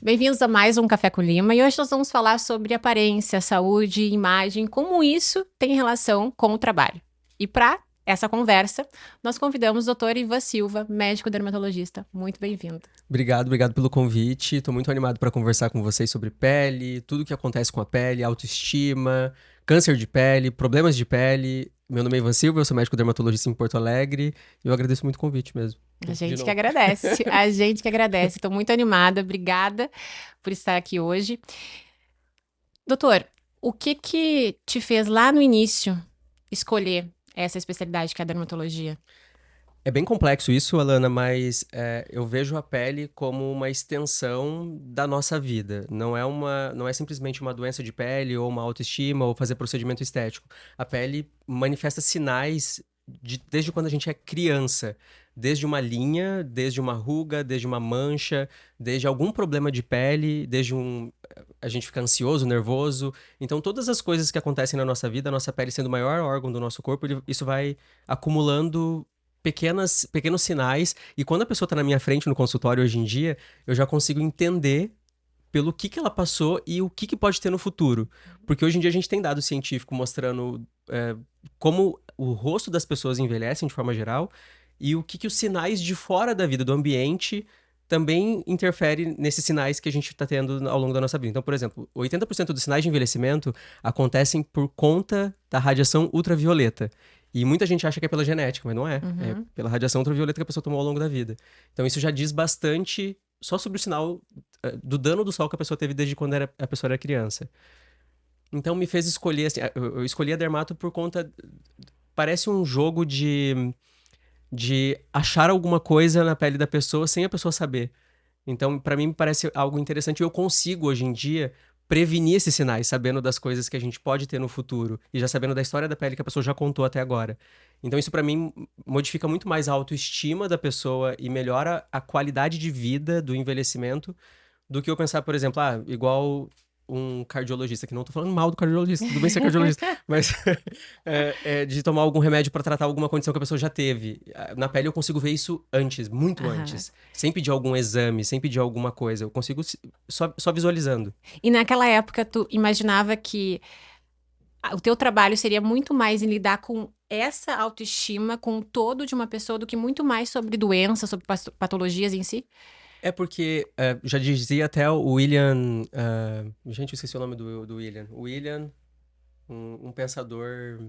Bem-vindos a mais um Café com Lima e hoje nós vamos falar sobre aparência, saúde, imagem, como isso tem relação com o trabalho. E para essa conversa, nós convidamos o Dr. Ivan Silva, médico dermatologista. Muito bem-vindo. Obrigado pelo convite. Estou muito animado para conversar com vocês sobre pele, tudo que acontece com a pele, autoestima, câncer de pele, problemas de pele. Meu nome é Ivan Silva, eu sou médico dermatologista em Porto Alegre e eu agradeço muito o convite mesmo. A De gente que novo. agradece, a gente que agradece. Estou muito animada, obrigada por estar aqui hoje. Doutor, o que te fez lá no início escolher essa especialidade que é a dermatologia? É bem complexo isso, Alana, mas eu vejo a pele como uma extensão da nossa vida. Não é simplesmente uma doença de pele ou uma autoestima ou fazer procedimento estético. A pele manifesta sinais desde quando a gente é criança. Desde uma linha, desde uma ruga, desde uma mancha, desde algum problema de pele, a gente fica ansioso, nervoso. Então, todas as coisas que acontecem na nossa vida, a nossa pele sendo o maior órgão do nosso corpo, isso vai acumulando pequenos sinais, e quando a pessoa está na minha frente no consultório hoje em dia, eu já consigo entender pelo que ela passou e o que pode ter no futuro. Porque hoje em dia a gente tem dado científico mostrando como o rosto das pessoas envelhecem de forma geral e o que os sinais de fora da vida, do ambiente, também interfere nesses sinais que a gente está tendo ao longo da nossa vida. Então, por exemplo, 80% dos sinais de envelhecimento acontecem por conta da radiação ultravioleta. E muita gente acha que é pela genética, mas não é. É Uhum. pela radiação ultravioleta que a pessoa tomou ao longo da vida. Então, isso já diz bastante só sobre o sinal do dano do sol que a pessoa teve desde quando a pessoa era criança. Então, me fez escolher, assim, eu escolhi a dermato por conta. Parece um jogo de achar alguma coisa na pele da pessoa sem a pessoa saber. Então, pra mim, me parece algo interessante e eu consigo, hoje em dia, prevenir esses sinais, sabendo das coisas que a gente pode ter no futuro e já sabendo da história da pele que a pessoa já contou até agora. Então, isso pra mim modifica muito mais a autoestima da pessoa e melhora a qualidade de vida do envelhecimento do que eu pensar, por exemplo, igual um cardiologista, que não tô falando mal do cardiologista, tudo bem ser cardiologista, mas de tomar algum remédio pra tratar alguma condição que a pessoa já teve. Na pele eu consigo ver isso antes, muito Aham. antes. Sem pedir algum exame, sem pedir alguma coisa. Eu consigo só visualizando. E naquela época, tu imaginava que o teu trabalho seria muito mais em lidar com essa autoestima, com o todo de uma pessoa, do que muito mais sobre doenças, sobre patologias em si? É porque já dizia até o William. Gente, eu esqueci o nome do William. O William, um pensador,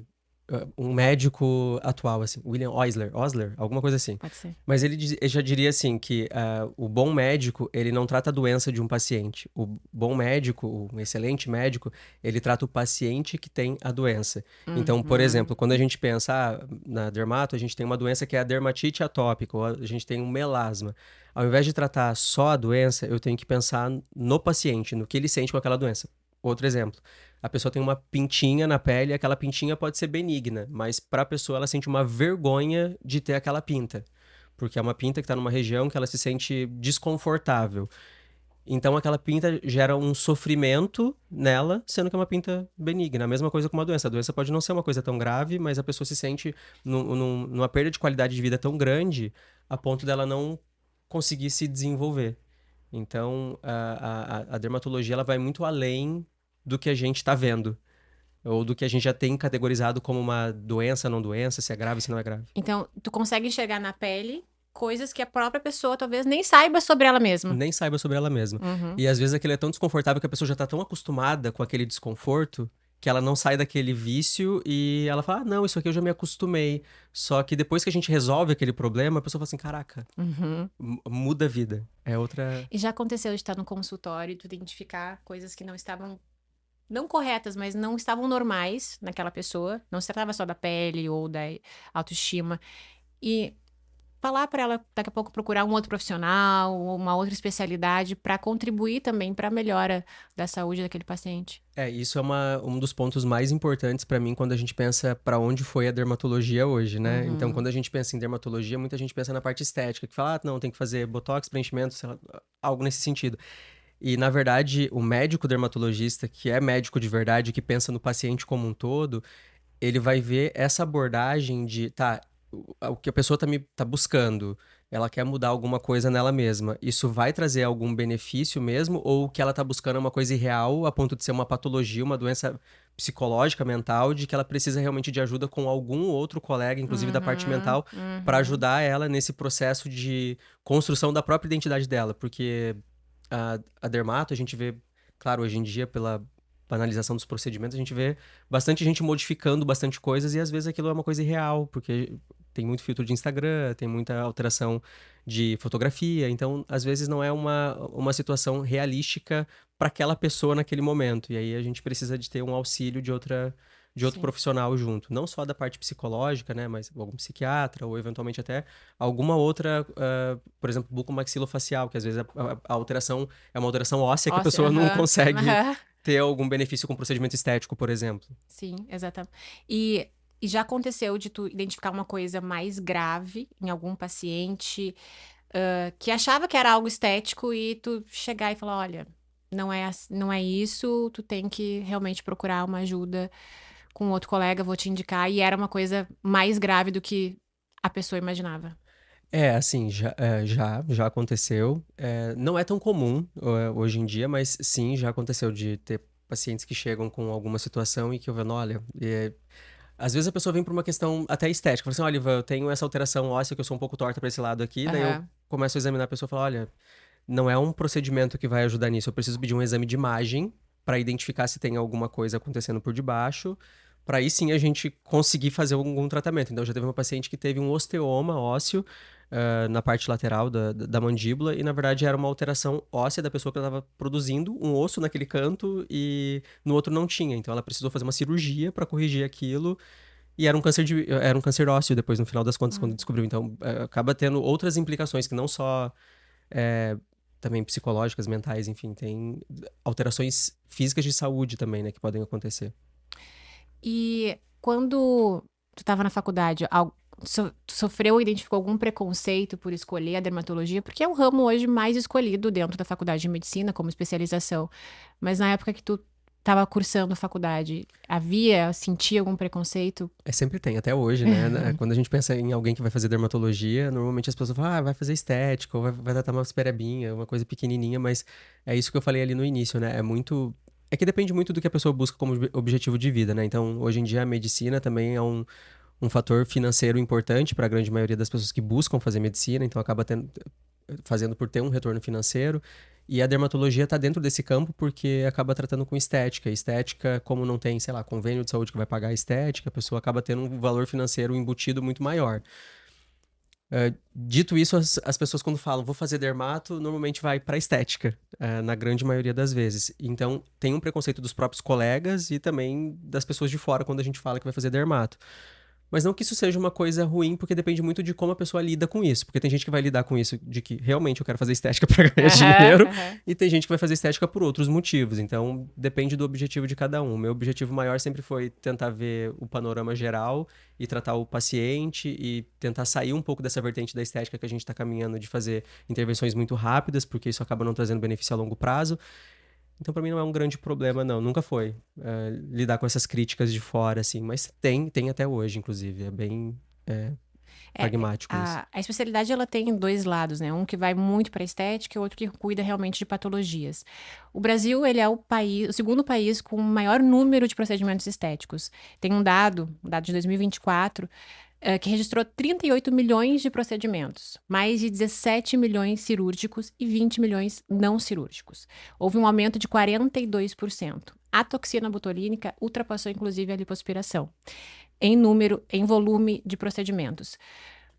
um médico atual, assim, William Osler, alguma coisa assim. Pode ser. Mas ele já diria assim que o bom médico, ele não trata a doença de um paciente. O bom médico, um excelente médico, ele trata o paciente que tem a doença. Então, por Uhum. exemplo, quando a gente pensa na dermato, a gente tem uma doença que é a dermatite atópica, ou a gente tem um melasma. Ao invés de tratar só a doença, eu tenho que pensar no paciente, no que ele sente com aquela doença. Outro exemplo. A pessoa tem uma pintinha na pele, e aquela pintinha pode ser benigna, mas para a pessoa ela sente uma vergonha de ter aquela pinta, porque é uma pinta que está numa região que ela se sente desconfortável. Então aquela pinta gera um sofrimento nela, sendo que é uma pinta benigna. A mesma coisa com uma doença. A doença pode não ser uma coisa tão grave, mas a pessoa se sente numa perda de qualidade de vida tão grande a ponto dela não conseguir se desenvolver. Então, a dermatologia ela vai muito além do que a gente está vendo, ou do que a gente já tem categorizado como uma doença, não doença, se é grave, se não é grave. Então, tu consegue enxergar na pele coisas que a própria pessoa talvez nem saiba sobre ela mesma. Nem saiba sobre ela mesma. Uhum. E às vezes aquilo é tão desconfortável que a pessoa já tá tão acostumada com aquele desconforto que ela não sai daquele vício e ela fala: não, isso aqui eu já me acostumei. Só que depois que a gente resolve aquele problema, a pessoa fala assim: caraca, Uhum. muda a vida. É outra. E já aconteceu de estar no consultório e tu identificar coisas que não estavam, não corretas, mas não estavam normais naquela pessoa. Não se tratava só da pele ou da autoestima. E falar para ela daqui a pouco procurar um outro profissional ou uma outra especialidade para contribuir também para a melhora da saúde daquele paciente. Isso é um dos pontos mais importantes pra mim quando a gente pensa pra onde foi a dermatologia hoje, né? Então, Uhum. quando a gente pensa em dermatologia, muita gente pensa na parte estética, que fala, não, tem que fazer botox, preenchimento, sei lá, algo nesse sentido. E, na verdade, o médico dermatologista, que é médico de verdade, que pensa no paciente como um todo, ele vai ver essa abordagem de, tá, o que a pessoa tá buscando. ela quer mudar alguma coisa nela mesma. Isso vai trazer algum benefício mesmo? Ou o que ela tá buscando é uma coisa irreal, a ponto de ser uma patologia, uma doença psicológica, mental, de que ela precisa realmente de ajuda com algum outro colega, inclusive da parte Uhum, mental, para uhum. ajudar ela nesse processo de construção da própria identidade dela? Porque a dermato, a gente vê, claro, hoje em dia, pela banalização dos procedimentos, a gente vê bastante gente modificando bastante coisas e às vezes aquilo é uma coisa irreal, porque tem muito filtro de Instagram, tem muita alteração de fotografia, então às vezes não é uma situação realística para aquela pessoa naquele momento. E aí a gente precisa de ter um auxílio de outro Sim. profissional junto, não só da parte psicológica, né, mas algum psiquiatra ou eventualmente até alguma outra, por exemplo, bucomaxilofacial, que às vezes a alteração é uma alteração óssea que a Óssea, pessoa não aham, consegue aham. ter algum benefício com procedimento estético, por exemplo. Sim, exatamente. E já aconteceu de tu identificar uma coisa mais grave em algum paciente, que achava que era algo estético e tu chegar e falar, olha, não é isso, tu tem que realmente procurar uma ajuda com outro colega, vou te indicar, e era uma coisa mais grave do que a pessoa imaginava. É, assim, já aconteceu. Não é tão comum hoje em dia, mas sim, já aconteceu de ter pacientes que chegam com alguma situação e que eu vendo, olha, às vezes a pessoa vem por uma questão até estética, fala assim, olha, Ivan, eu tenho essa alteração óssea que eu sou um pouco torta pra esse lado aqui, daí eu Aham. começo a examinar a pessoa e falo, olha, não é um procedimento que vai ajudar nisso. Eu preciso pedir um exame de imagem para identificar se tem alguma coisa acontecendo por debaixo, para aí sim a gente conseguir fazer algum tratamento. Então, já teve uma paciente que teve um osteoma ósseo na parte lateral da mandíbula e, na verdade, era uma alteração óssea da pessoa que estava produzindo um osso naquele canto e no outro não tinha. Então, ela precisou fazer uma cirurgia para corrigir aquilo e era um câncer ósseo depois, no final das contas, quando Hum. descobriu. Então, acaba tendo outras implicações que não só é, também psicológicas, mentais, enfim, tem alterações físicas de saúde também, né, que podem acontecer. E quando tu estava na faculdade, tu sofreu ou identificou algum preconceito por escolher a dermatologia? Porque é o ramo hoje mais escolhido dentro da faculdade de medicina como especialização. Mas na época que tu estava cursando a faculdade, sentia algum preconceito? Sempre tem, até hoje, né? Quando a gente pensa em alguém que vai fazer dermatologia, normalmente as pessoas falam, vai fazer estética, ou vai tratar uma perebinha, uma coisa pequenininha, mas é isso que eu falei ali no início, né? É que depende muito do que a pessoa busca como objetivo de vida, né? Então, hoje em dia, a medicina também é um fator financeiro importante para a grande maioria das pessoas que buscam fazer medicina, então fazendo por ter um retorno financeiro. E a dermatologia está dentro desse campo porque acaba tratando com estética. Estética, como não tem, sei lá, convênio de saúde que vai pagar a estética, a pessoa acaba tendo um valor financeiro embutido muito maior. Dito isso, as pessoas quando falam vou fazer dermato, normalmente vai para estética, na grande maioria das vezes. Então, tem um preconceito dos próprios colegas e também das pessoas de fora quando a gente fala que vai fazer dermato. Mas não que isso seja uma coisa ruim, porque depende muito de como a pessoa lida com isso. Porque tem gente que vai lidar com isso de que realmente eu quero fazer estética para ganhar Aham, dinheiro, aham. e tem gente que vai fazer estética por outros motivos. Então, depende do objetivo de cada um. O meu objetivo maior sempre foi tentar ver o panorama geral e tratar o paciente e tentar sair um pouco dessa vertente da estética que a gente está caminhando de fazer intervenções muito rápidas, porque isso acaba não trazendo benefício a longo prazo. Então, pra mim, não é um grande problema, não. Nunca foi. Lidar com essas críticas de fora, assim. Mas tem até hoje, inclusive. É bem pragmático isso. A especialidade ela tem dois lados, né? Um que vai muito para estética e outro que cuida realmente de patologias. O Brasil, ele é o segundo país com o maior número de procedimentos estéticos. Tem um dado de 2024, que registrou 38 milhões de procedimentos, mais de 17 milhões cirúrgicos e 20 milhões não cirúrgicos. Houve um aumento de 42%. A toxina botulínica ultrapassou inclusive a lipoaspiração em número, em volume de procedimentos.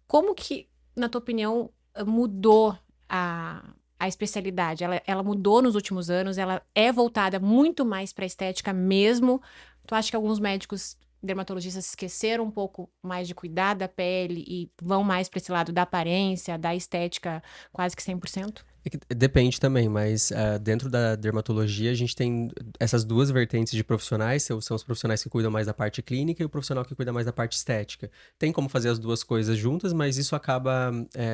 Como que, na tua opinião, mudou a especialidade? Ela mudou nos últimos anos? Ela é voltada muito mais para a estética mesmo? Tu acha que alguns médicos dermatologistas esqueceram um pouco mais de cuidar da pele e vão mais para esse lado da aparência, da estética, quase que 100%? É que depende também, mas dentro da dermatologia a gente tem essas duas vertentes de profissionais, são os profissionais que cuidam mais da parte clínica e o profissional que cuida mais da parte estética. Tem como fazer as duas coisas juntas, mas isso acaba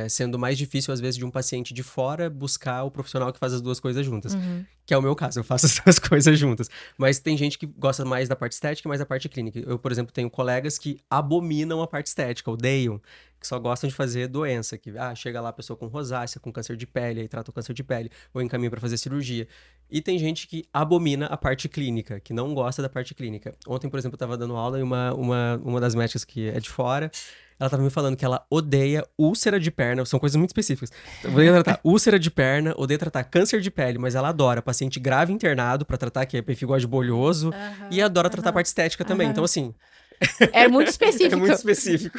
sendo mais difícil, às vezes, de um paciente de fora buscar o profissional que faz as duas coisas juntas. Uhum. Que é o meu caso, eu faço as duas coisas juntas. Mas tem gente que gosta mais da parte estética, mais da parte clínica. Eu, por exemplo, tenho colegas que abominam a parte estética, odeiam, que só gostam de fazer doença, que chega lá a pessoa com rosácea, com câncer de pele, aí trata o câncer de pele, ou encaminha para fazer cirurgia. E tem gente que abomina a parte clínica, que não gosta da parte clínica. Ontem, por exemplo, eu tava dando aula e uma das médicas que é de fora, ela tava me falando que ela odeia úlcera de perna, são coisas muito específicas. Odeia tratar úlcera de perna, odeia tratar câncer de pele, mas ela adora paciente grave internado pra tratar, que é pempigose bolhoso, e Aham, adora tratar a aham, parte estética também. Então, aham. assim, É muito é específico. muito específico.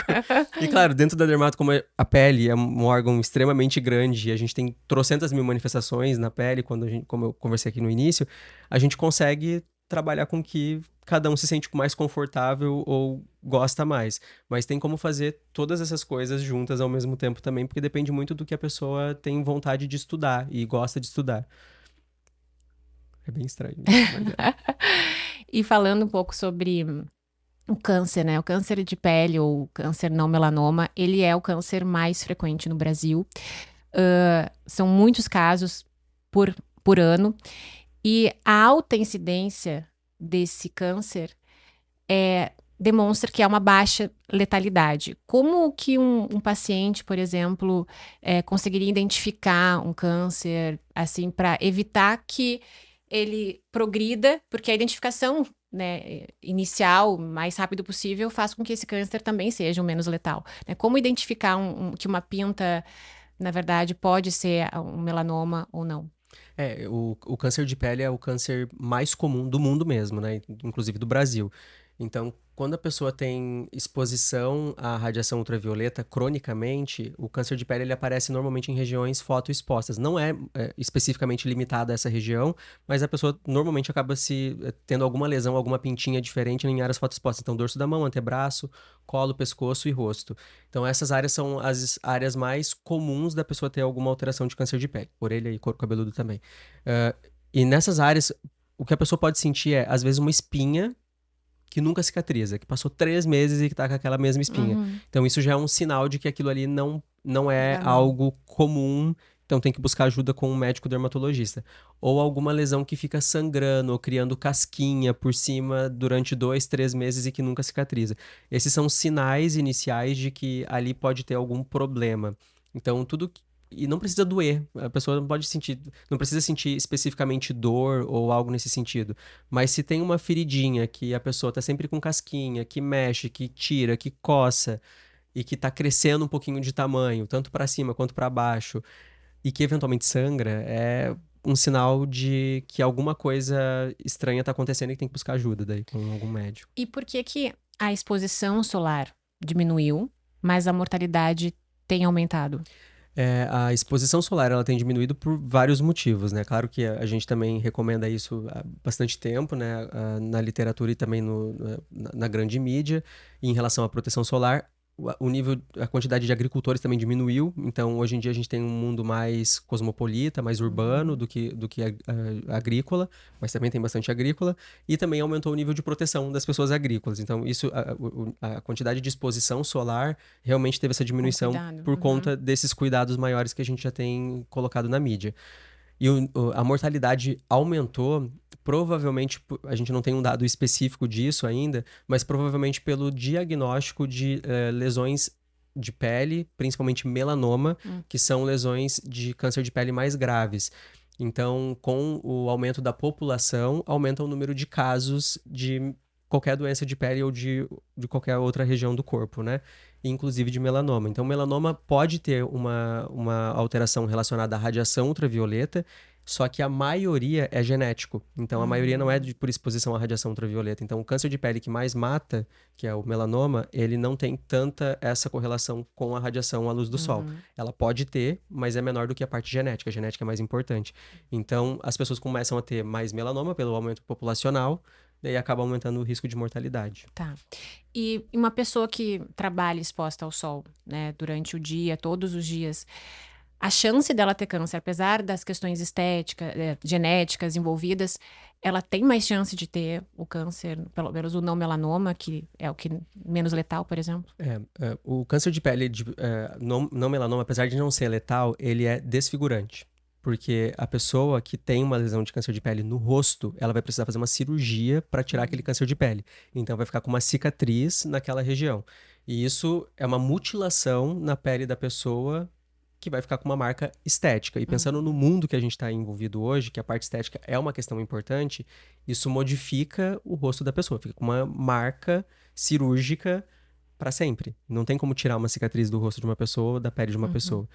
E claro, dentro da dermato, como a pele é um órgão extremamente grande, e a gente tem trocentas mil manifestações na pele, como eu conversei aqui no início, a gente consegue trabalhar com que cada um se sente mais confortável ou gosta mais. Mas tem como fazer todas essas coisas juntas ao mesmo tempo também, porque depende muito do que a pessoa tem vontade de estudar e gosta de estudar. É bem estranho isso, mas é. E falando um pouco sobre o câncer, né? O câncer de pele ou câncer não melanoma, ele é o câncer mais frequente no Brasil. São muitos casos por ano. E a alta incidência desse câncer demonstra que há uma baixa letalidade. Como que um paciente, por exemplo, conseguiria identificar um câncer, assim, para evitar que ele progrida, porque a identificação, né, inicial, mais rápido possível, faz com que esse câncer também seja o menos letal, né? Como identificar que uma pinta, na verdade, pode ser um melanoma ou não? O câncer de pele é o câncer mais comum do mundo mesmo, né? Inclusive do Brasil. Então, quando a pessoa tem exposição à radiação ultravioleta cronicamente, o câncer de pele ele aparece normalmente em regiões fotoexpostas. Não é especificamente limitado a essa região, mas a pessoa normalmente acaba tendo alguma lesão, alguma pintinha diferente em áreas fotoexpostas. Então, dorso da mão, antebraço, colo, pescoço e rosto. Então, essas áreas são as áreas mais comuns da pessoa ter alguma alteração de câncer de pele. Orelha e couro cabeludo também. Ah, e nessas áreas, o que a pessoa pode sentir é, às vezes, uma espinha que nunca cicatriza, que passou 3 meses e que tá com aquela mesma espinha. Uhum. Então, isso já é um sinal de que aquilo ali não é Já não. algo comum. Então, tem que buscar ajuda com um médico dermatologista. Ou alguma lesão que fica sangrando ou criando casquinha por cima durante 2, 3 meses e que nunca cicatriza. Esses são sinais iniciais de que ali pode ter algum problema. Então, e não precisa doer. A pessoa não pode sentir, não precisa sentir especificamente dor ou algo nesse sentido. Mas se tem uma feridinha que a pessoa tá sempre com casquinha, que mexe, que tira, que coça e que tá crescendo um pouquinho de tamanho, tanto para cima quanto para baixo, e que eventualmente sangra, é um sinal de que alguma coisa estranha tá acontecendo e que tem que buscar ajuda daí com algum médico. E por que que a exposição solar diminuiu, mas a mortalidade tem aumentado? A exposição solar ela tem diminuído por vários motivos, né? Claro que a gente também recomenda isso há bastante tempo, né? Na literatura e também na grande mídia. E em relação à proteção solar, o nível, a quantidade de agricultores também diminuiu. Então, hoje em dia, a gente tem um mundo mais cosmopolita, mais urbano Uhum. do que agrícola, mas também tem bastante agrícola. E também aumentou o nível de proteção das pessoas agrícolas. Então, isso, a quantidade de exposição solar realmente teve essa Com diminuição cuidado. por Uhum. conta desses cuidados maiores que a gente já tem colocado na mídia. E a mortalidade aumentou, provavelmente, a gente não tem um dado específico disso ainda, mas provavelmente pelo diagnóstico de lesões de pele, principalmente melanoma, Hum. que são lesões de câncer de pele mais graves. Então, com o aumento da população, aumenta o número de casos de qualquer doença de pele ou de qualquer outra região do corpo, né? Inclusive de melanoma. Então, melanoma pode ter uma alteração relacionada à radiação ultravioleta, só que a maioria é genético. Então, a maioria não é Uhum. por exposição à radiação ultravioleta. Então, o câncer de pele que mais mata, que é o melanoma, ele não tem tanta essa correlação com a radiação à luz do sol. Uhum. Ela pode ter, mas é menor do que a parte genética. A genética é mais importante. Então, as pessoas começam a ter mais melanoma pelo aumento populacional, daí acaba aumentando o risco de mortalidade. Tá. E uma pessoa que trabalha exposta ao sol, né, durante o dia, todos os dias, a chance dela ter câncer, apesar das questões estéticas, genéticas envolvidas, ela tem mais chance de ter o câncer, pelo menos o não melanoma, que é o que menos letal, por exemplo? O câncer de pele não melanoma, apesar de não ser letal, ele é desfigurante. Porque a pessoa que tem uma lesão de câncer de pele no rosto, ela vai precisar fazer uma cirurgia para tirar aquele câncer de pele. Então vai ficar com uma cicatriz naquela região. E isso é uma mutilação na pele da pessoa que vai ficar com uma marca estética. E pensando no Uhum. mundo que a gente está envolvido hoje, que a parte estética é uma questão importante, isso modifica o rosto da pessoa. Fica com uma marca cirúrgica para sempre. Não tem como tirar uma cicatriz do rosto de uma pessoa ou da pele de uma Uhum. pessoa.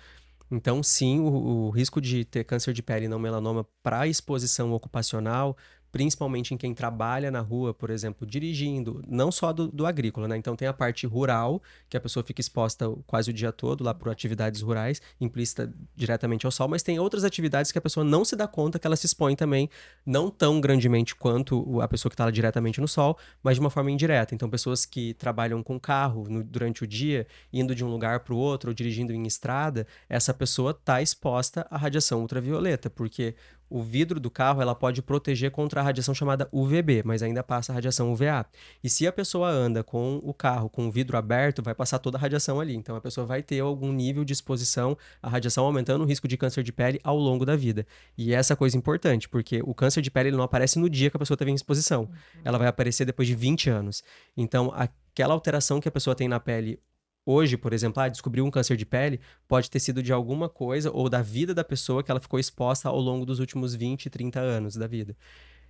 Então, sim, o risco de ter câncer de pele e não melanoma para exposição ocupacional, principalmente em quem trabalha na rua, por exemplo, dirigindo, não só do agrícola, né? Então, tem a parte rural, que a pessoa fica exposta quase o dia todo lá por atividades rurais, implícita diretamente ao sol, mas tem outras atividades que a pessoa não se dá conta que ela se expõe também, não tão grandemente quanto a pessoa que está lá diretamente no sol, mas de uma forma indireta. Então, pessoas que trabalham com carro durante o dia, indo de um lugar para o outro, ou dirigindo em estrada, essa pessoa está exposta à radiação ultravioleta, porque o vidro do carro ela pode proteger contra a radiação chamada UVB, mas ainda passa a radiação UVA. E se a pessoa anda com o carro com o vidro aberto, vai passar toda a radiação ali. Então a pessoa vai ter algum nível de exposição à radiação, aumentando o risco de câncer de pele ao longo da vida. E essa coisa é importante, porque o câncer de pele ele não aparece no dia que a pessoa teve em exposição. Ela vai aparecer depois de 20 anos. Então, aquela alteração que a pessoa tem na pele hoje, por exemplo, descobriu um câncer de pele, pode ter sido de alguma coisa ou da vida da pessoa que ela ficou exposta ao longo dos últimos 20, 30 anos da vida.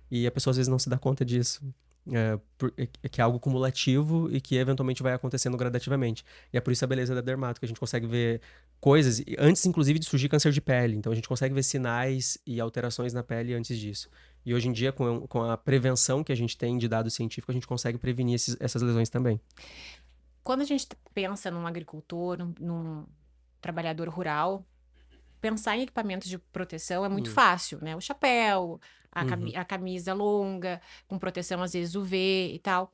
E a pessoa às vezes não se dá conta disso. Que é algo cumulativo e que eventualmente vai acontecendo gradativamente. E é por isso a beleza da dermato, que a gente consegue ver coisas, antes inclusive de surgir câncer de pele. Então a gente consegue ver sinais e alterações na pele antes disso. E hoje em dia, com a prevenção que a gente tem de dados científicos, a gente consegue prevenir essas lesões também. Quando a gente pensa num agricultor, num trabalhador rural, pensar em equipamentos de proteção é muito Hum. fácil, né? O chapéu, Uhum. a camisa longa, com proteção às vezes UV e tal.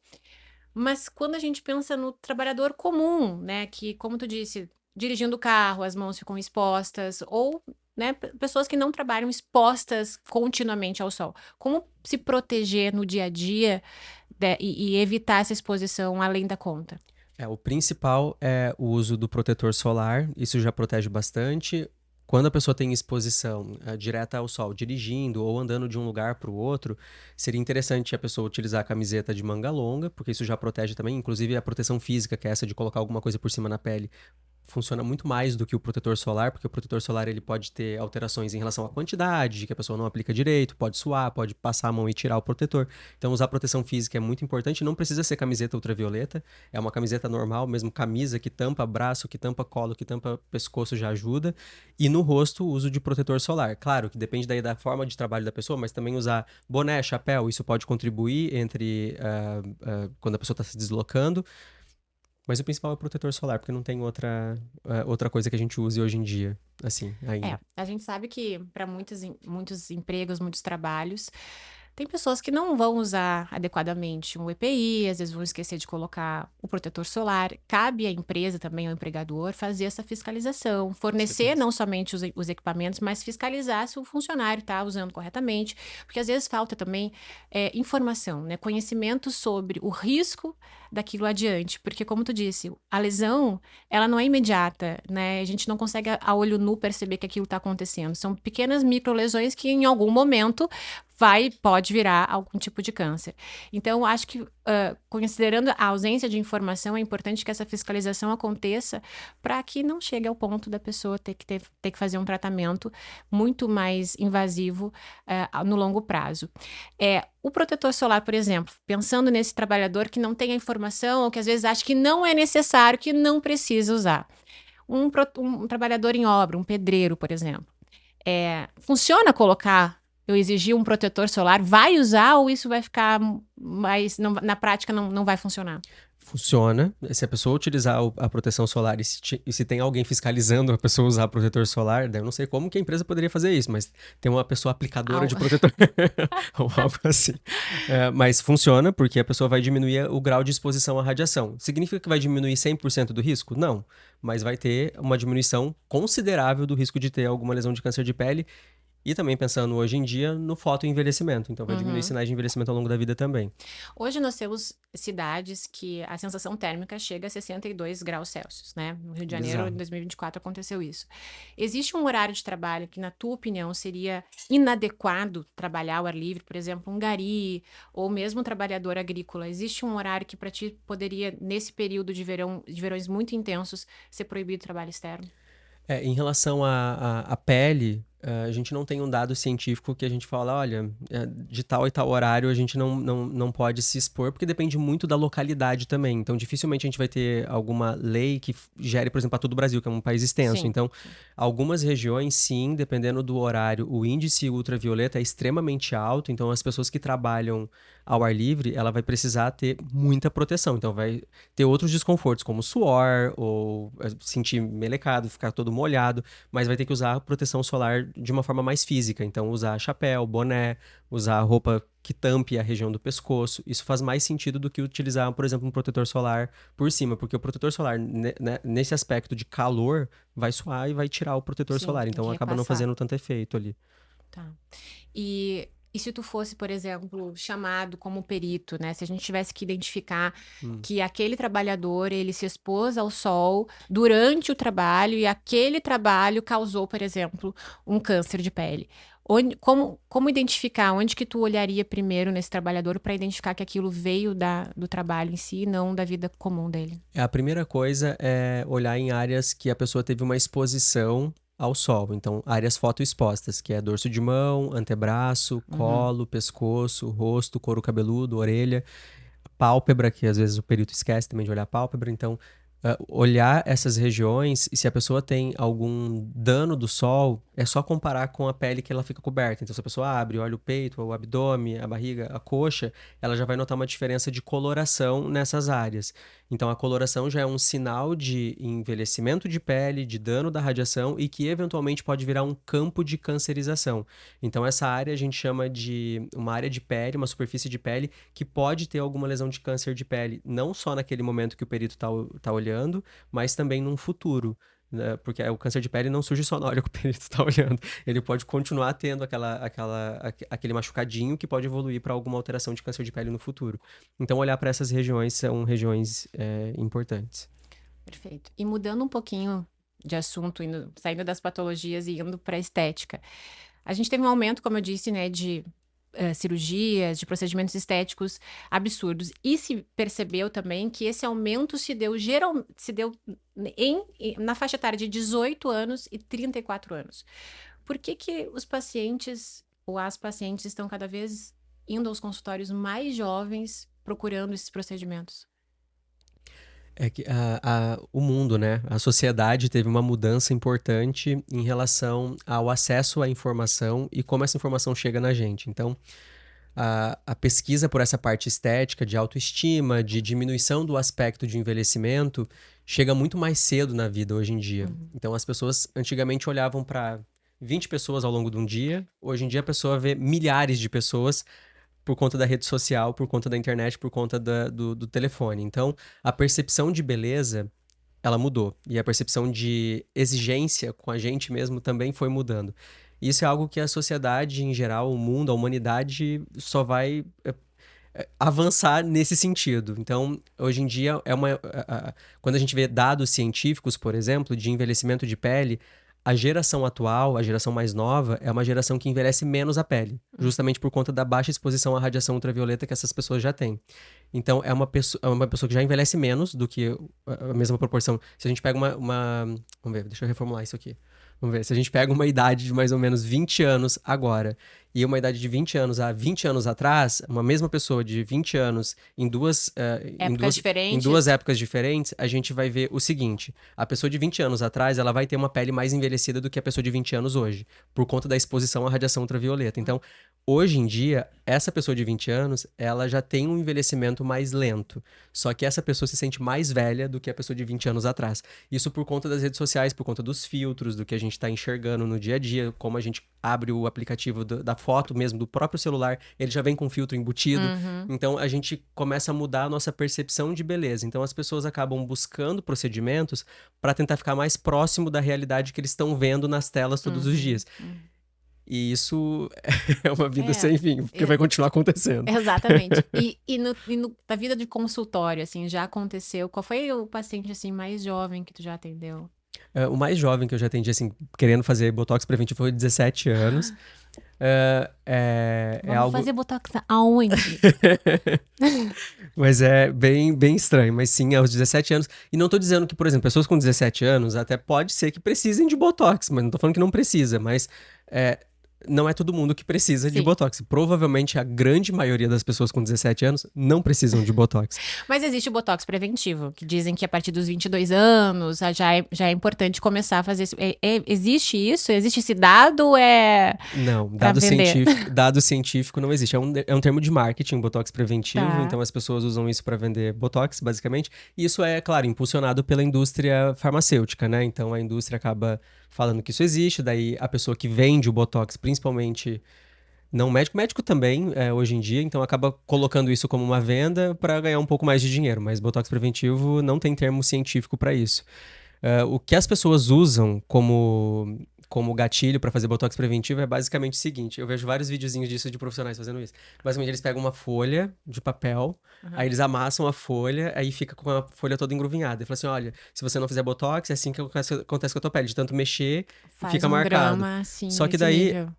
Mas quando a gente pensa no trabalhador comum, né? Que, como tu disse, dirigindo o carro, as mãos ficam expostas, ou, né, pessoas que não trabalham expostas continuamente ao sol. Como se proteger no dia a dia, e evitar essa exposição além da conta? O principal é o uso do protetor solar, isso já protege bastante. Quando a pessoa tem exposição direta ao sol, dirigindo ou andando de um lugar para o outro, seria interessante a pessoa utilizar a camiseta de manga longa, porque isso já protege também, inclusive a proteção física, que é essa de colocar alguma coisa por cima na pele, funciona muito mais do que o protetor solar, porque o protetor solar ele pode ter alterações em relação à quantidade, de que a pessoa não aplica direito, pode suar, pode passar a mão e tirar o protetor. Então, usar proteção física é muito importante, não precisa ser camiseta ultravioleta, é uma camiseta normal, mesmo camisa que tampa braço, que tampa colo, que tampa pescoço já ajuda. E no rosto, o uso de protetor solar. Claro que depende daí da forma de trabalho da pessoa, mas também usar boné, chapéu, isso pode contribuir entre quando a pessoa está se deslocando. Mas o principal é o protetor solar, porque não tem outra coisa que a gente use hoje em dia, assim, ainda. A gente sabe que para muitos empregos, muitos trabalhos, tem pessoas que não vão usar adequadamente um EPI, às vezes vão esquecer de colocar o protetor solar. Cabe à empresa também, ao empregador, fazer essa fiscalização, Com fornecer certeza. não somente os equipamentos, mas fiscalizar se o funcionário está usando corretamente, porque às vezes falta também informação, né? Conhecimento sobre o risco daquilo adiante, porque como tu disse, a lesão, ela não é imediata, né? A gente não consegue a olho nu perceber que aquilo está acontecendo. São pequenas microlesões que em algum momento pode virar algum tipo de câncer. Então, acho que, considerando a ausência de informação, é importante que essa fiscalização aconteça para que não chegue ao ponto da pessoa ter que fazer um tratamento muito mais invasivo, no longo prazo. O protetor solar, por exemplo, pensando nesse trabalhador que não tem a informação ou que às vezes acha que não é necessário, que não precisa usar. Um trabalhador em obra, um pedreiro, por exemplo. Funciona colocar, eu exigir um protetor solar, vai usar ou isso vai ficar mais, na prática não vai funcionar? Funciona. Se a pessoa utilizar a proteção solar e se tem alguém fiscalizando a pessoa usar protetor solar, daí eu não sei como que a empresa poderia fazer isso, mas tem uma pessoa aplicadora Au. de protetor ou algo assim. Mas funciona porque a pessoa vai diminuir o grau de exposição à radiação. Significa que vai diminuir 100% do risco? Não. Mas vai ter uma diminuição considerável do risco de ter alguma lesão de câncer de pele. E também pensando hoje em dia no fotoenvelhecimento. Então vai diminuir Uhum. sinais de envelhecimento ao longo da vida também. Hoje nós temos cidades que a sensação térmica chega a 62 graus Celsius, né? No Rio de Janeiro, em Bizarro. 2024, aconteceu isso. Existe um horário de trabalho que, na tua opinião, seria inadequado trabalhar ao ar livre? Por exemplo, um gari ou mesmo um trabalhador agrícola. Existe um horário que para ti poderia, nesse período de verão, de verões muito intensos, ser proibido o trabalho externo? Em relação à pele, a gente não tem um dado científico que a gente fala, olha, de tal e tal horário a gente não pode se expor, porque depende muito da localidade também. Então, dificilmente a gente vai ter alguma lei que gere, por exemplo, para todo o Brasil, que é um país extenso. Sim, Então, sim. algumas regiões, sim, dependendo do horário, o índice ultravioleta é extremamente alto. Então, as pessoas que trabalham ao ar livre, ela vai precisar ter muita proteção. Então, vai ter outros desconfortos, como suor, ou sentir melecado, ficar todo molhado, mas vai ter que usar proteção solar de uma forma mais física. Então, usar chapéu, boné, usar roupa que tampe a região do pescoço. Isso faz mais sentido do que utilizar, por exemplo, um protetor solar por cima, porque o protetor solar, nesse aspecto de calor, vai suar e vai tirar o protetor Sim, solar. tem que Então, acaba não repassar. fazendo tanto efeito ali. Tá. E se tu fosse, por exemplo, chamado como perito, né? Se a gente tivesse que identificar Hum. que aquele trabalhador, ele se expôs ao sol durante o trabalho e aquele trabalho causou, por exemplo, um câncer de pele. Como identificar? Onde que tu olharia primeiro nesse trabalhador para identificar que aquilo veio do trabalho em si, e não da vida comum dele? A primeira coisa é olhar em áreas que a pessoa teve uma exposição ao sol. Então, áreas fotoexpostas, que é dorso de mão, antebraço, Uhum. colo, pescoço, rosto, couro cabeludo, orelha, pálpebra, que às vezes o perito esquece também de olhar a pálpebra. Então, olhar essas regiões e se a pessoa tem algum dano do sol, é só comparar com a pele que ela fica coberta. Então, se a pessoa abre, olha o peito, o abdômen, a barriga, a coxa, ela já vai notar uma diferença de coloração nessas áreas. Então, a coloração já é um sinal de envelhecimento de pele, de dano da radiação e que eventualmente pode virar um campo de cancerização. Então, essa área a gente chama de uma área de pele, uma superfície de pele que pode ter alguma lesão de câncer de pele, não só naquele momento que o perito tá olhando, mas também num futuro. Né? Porque o câncer de pele não surge só na hora que o perito está olhando. Ele pode continuar tendo aquele machucadinho que pode evoluir para alguma alteração de câncer de pele no futuro. Então, olhar para essas regiões são regiões importantes. Perfeito. E mudando um pouquinho de assunto, saindo das patologias e indo para a estética. A gente teve um aumento, como eu disse, né, de cirurgias, de procedimentos estéticos absurdos. E se percebeu também que esse aumento se deu na faixa etária de 18 anos e 34 anos. Por que que os pacientes ou as pacientes estão cada vez indo aos consultórios mais jovens procurando esses procedimentos? É que o mundo, né? A sociedade teve uma mudança importante em relação ao acesso à informação e como essa informação chega na gente. Então, a pesquisa por essa parte estética, de autoestima, de diminuição do aspecto de envelhecimento, chega muito mais cedo na vida hoje em dia. Uhum. Então, as pessoas antigamente olhavam para 20 pessoas ao longo de um dia, hoje em dia a pessoa vê milhares de pessoas por conta da rede social, por conta da internet, por conta do telefone. Então, a percepção de beleza, ela mudou. E a percepção de exigência com a gente mesmo também foi mudando. Isso é algo que a sociedade em geral, o mundo, a humanidade só vai avançar nesse sentido. Então, hoje em dia, quando a gente vê dados científicos, por exemplo, de envelhecimento de pele, a geração atual, a geração mais nova, é uma geração que envelhece menos a pele, justamente por conta da baixa exposição à radiação ultravioleta que essas pessoas já têm. Então, é uma pessoa que já envelhece menos do que a mesma proporção. Se a gente pega vamos ver, deixa eu reformular isso aqui. Vamos ver, se a gente pega uma idade de mais ou menos 20 anos agora e uma idade de 20 anos há 20 anos atrás, uma mesma pessoa de 20 anos Épocas em duas diferentes. épocas diferentes, a gente vai ver o seguinte: a pessoa de 20 anos atrás, ela vai ter uma pele mais envelhecida do que a pessoa de 20 anos hoje, por conta da exposição à radiação ultravioleta. Então, hoje em dia, essa pessoa de 20 anos, ela já tem um envelhecimento mais lento. Só que essa pessoa se sente mais velha do que a pessoa de 20 anos atrás. Isso por conta das redes sociais, por conta dos filtros, do que a gente está enxergando no dia a dia, como a gente abre o aplicativo da foto mesmo, do próprio celular, ele já vem com filtro embutido. Uhum, Então a gente começa a mudar a nossa percepção de beleza. Então as pessoas acabam buscando procedimentos para tentar ficar mais próximo da realidade que eles estão vendo nas telas todos os uhum, dias. uhum. E isso é uma vida É, sem fim, porque é, vai continuar acontecendo. exatamente. Na vida de consultório, assim, já aconteceu? Qual foi o paciente, assim, mais jovem que tu já atendeu? O mais jovem que eu já atendi, assim, querendo fazer botox preventivo foi 17 anos. É Vamos algo. fazer botox aonde? Mas é bem, bem estranho. Mas sim, aos 17 anos. E não tô dizendo que, por exemplo, pessoas com 17 anos até pode ser que precisem de botox, mas não tô falando que não precisa. Mas é, não é todo mundo que precisa de Sim. botox. Provavelmente a grande maioria das pessoas com 17 anos não precisam de botox. Mas existe o botox preventivo, que dizem que a partir dos 22 anos já é importante começar a fazer isso. Existe isso? Existe esse dado ou é Não, para vender? dado científico não existe. É um termo de marketing, botox preventivo, Tá. então as pessoas usam isso para vender botox, basicamente. E isso é, claro, impulsionado pela indústria farmacêutica, né? Então a indústria acaba falando que isso existe, daí a pessoa que vende o botox, principalmente não médico, médico também, hoje em dia, então acaba colocando isso como uma venda para ganhar um pouco mais de dinheiro, mas botox preventivo não tem termo científico para isso. O que as pessoas usam como gatilho para fazer botox preventivo é basicamente o seguinte: eu vejo vários videozinhos disso de profissionais fazendo isso. Basicamente, eles pegam uma folha de papel, aí Aham. eles amassam a folha, aí fica com a folha toda engruvinhada. E fala assim: olha, se você não fizer botox, é assim que acontece com a tua pele, de tanto mexer e Faz fica um marcado. drama, assim, Só que nesse daí. nível.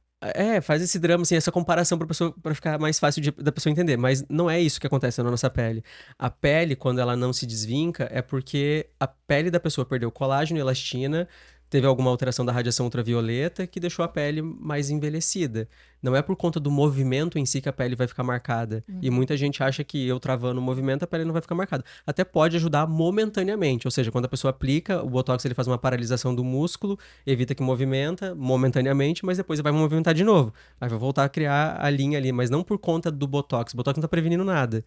Faz esse drama, assim, essa comparação pra pessoa, para ficar mais fácil da pessoa entender. Mas não é isso que acontece na nossa pele. A pele, quando ela não se desvinca, é porque a pele da pessoa perdeu colágeno e elastina, teve alguma alteração da radiação ultravioleta que deixou a pele mais envelhecida. Não é por conta do movimento em si que a pele vai ficar marcada. E muita gente acha que eu travando o movimento, a pele não vai ficar marcada. Até pode ajudar momentaneamente, ou seja, quando a pessoa aplica, o botox ele faz uma paralisação do músculo, evita que movimenta momentaneamente, mas depois vai movimentar de novo. Aí vai voltar a criar a linha ali, mas não por conta do botox. O botox não tá prevenindo nada.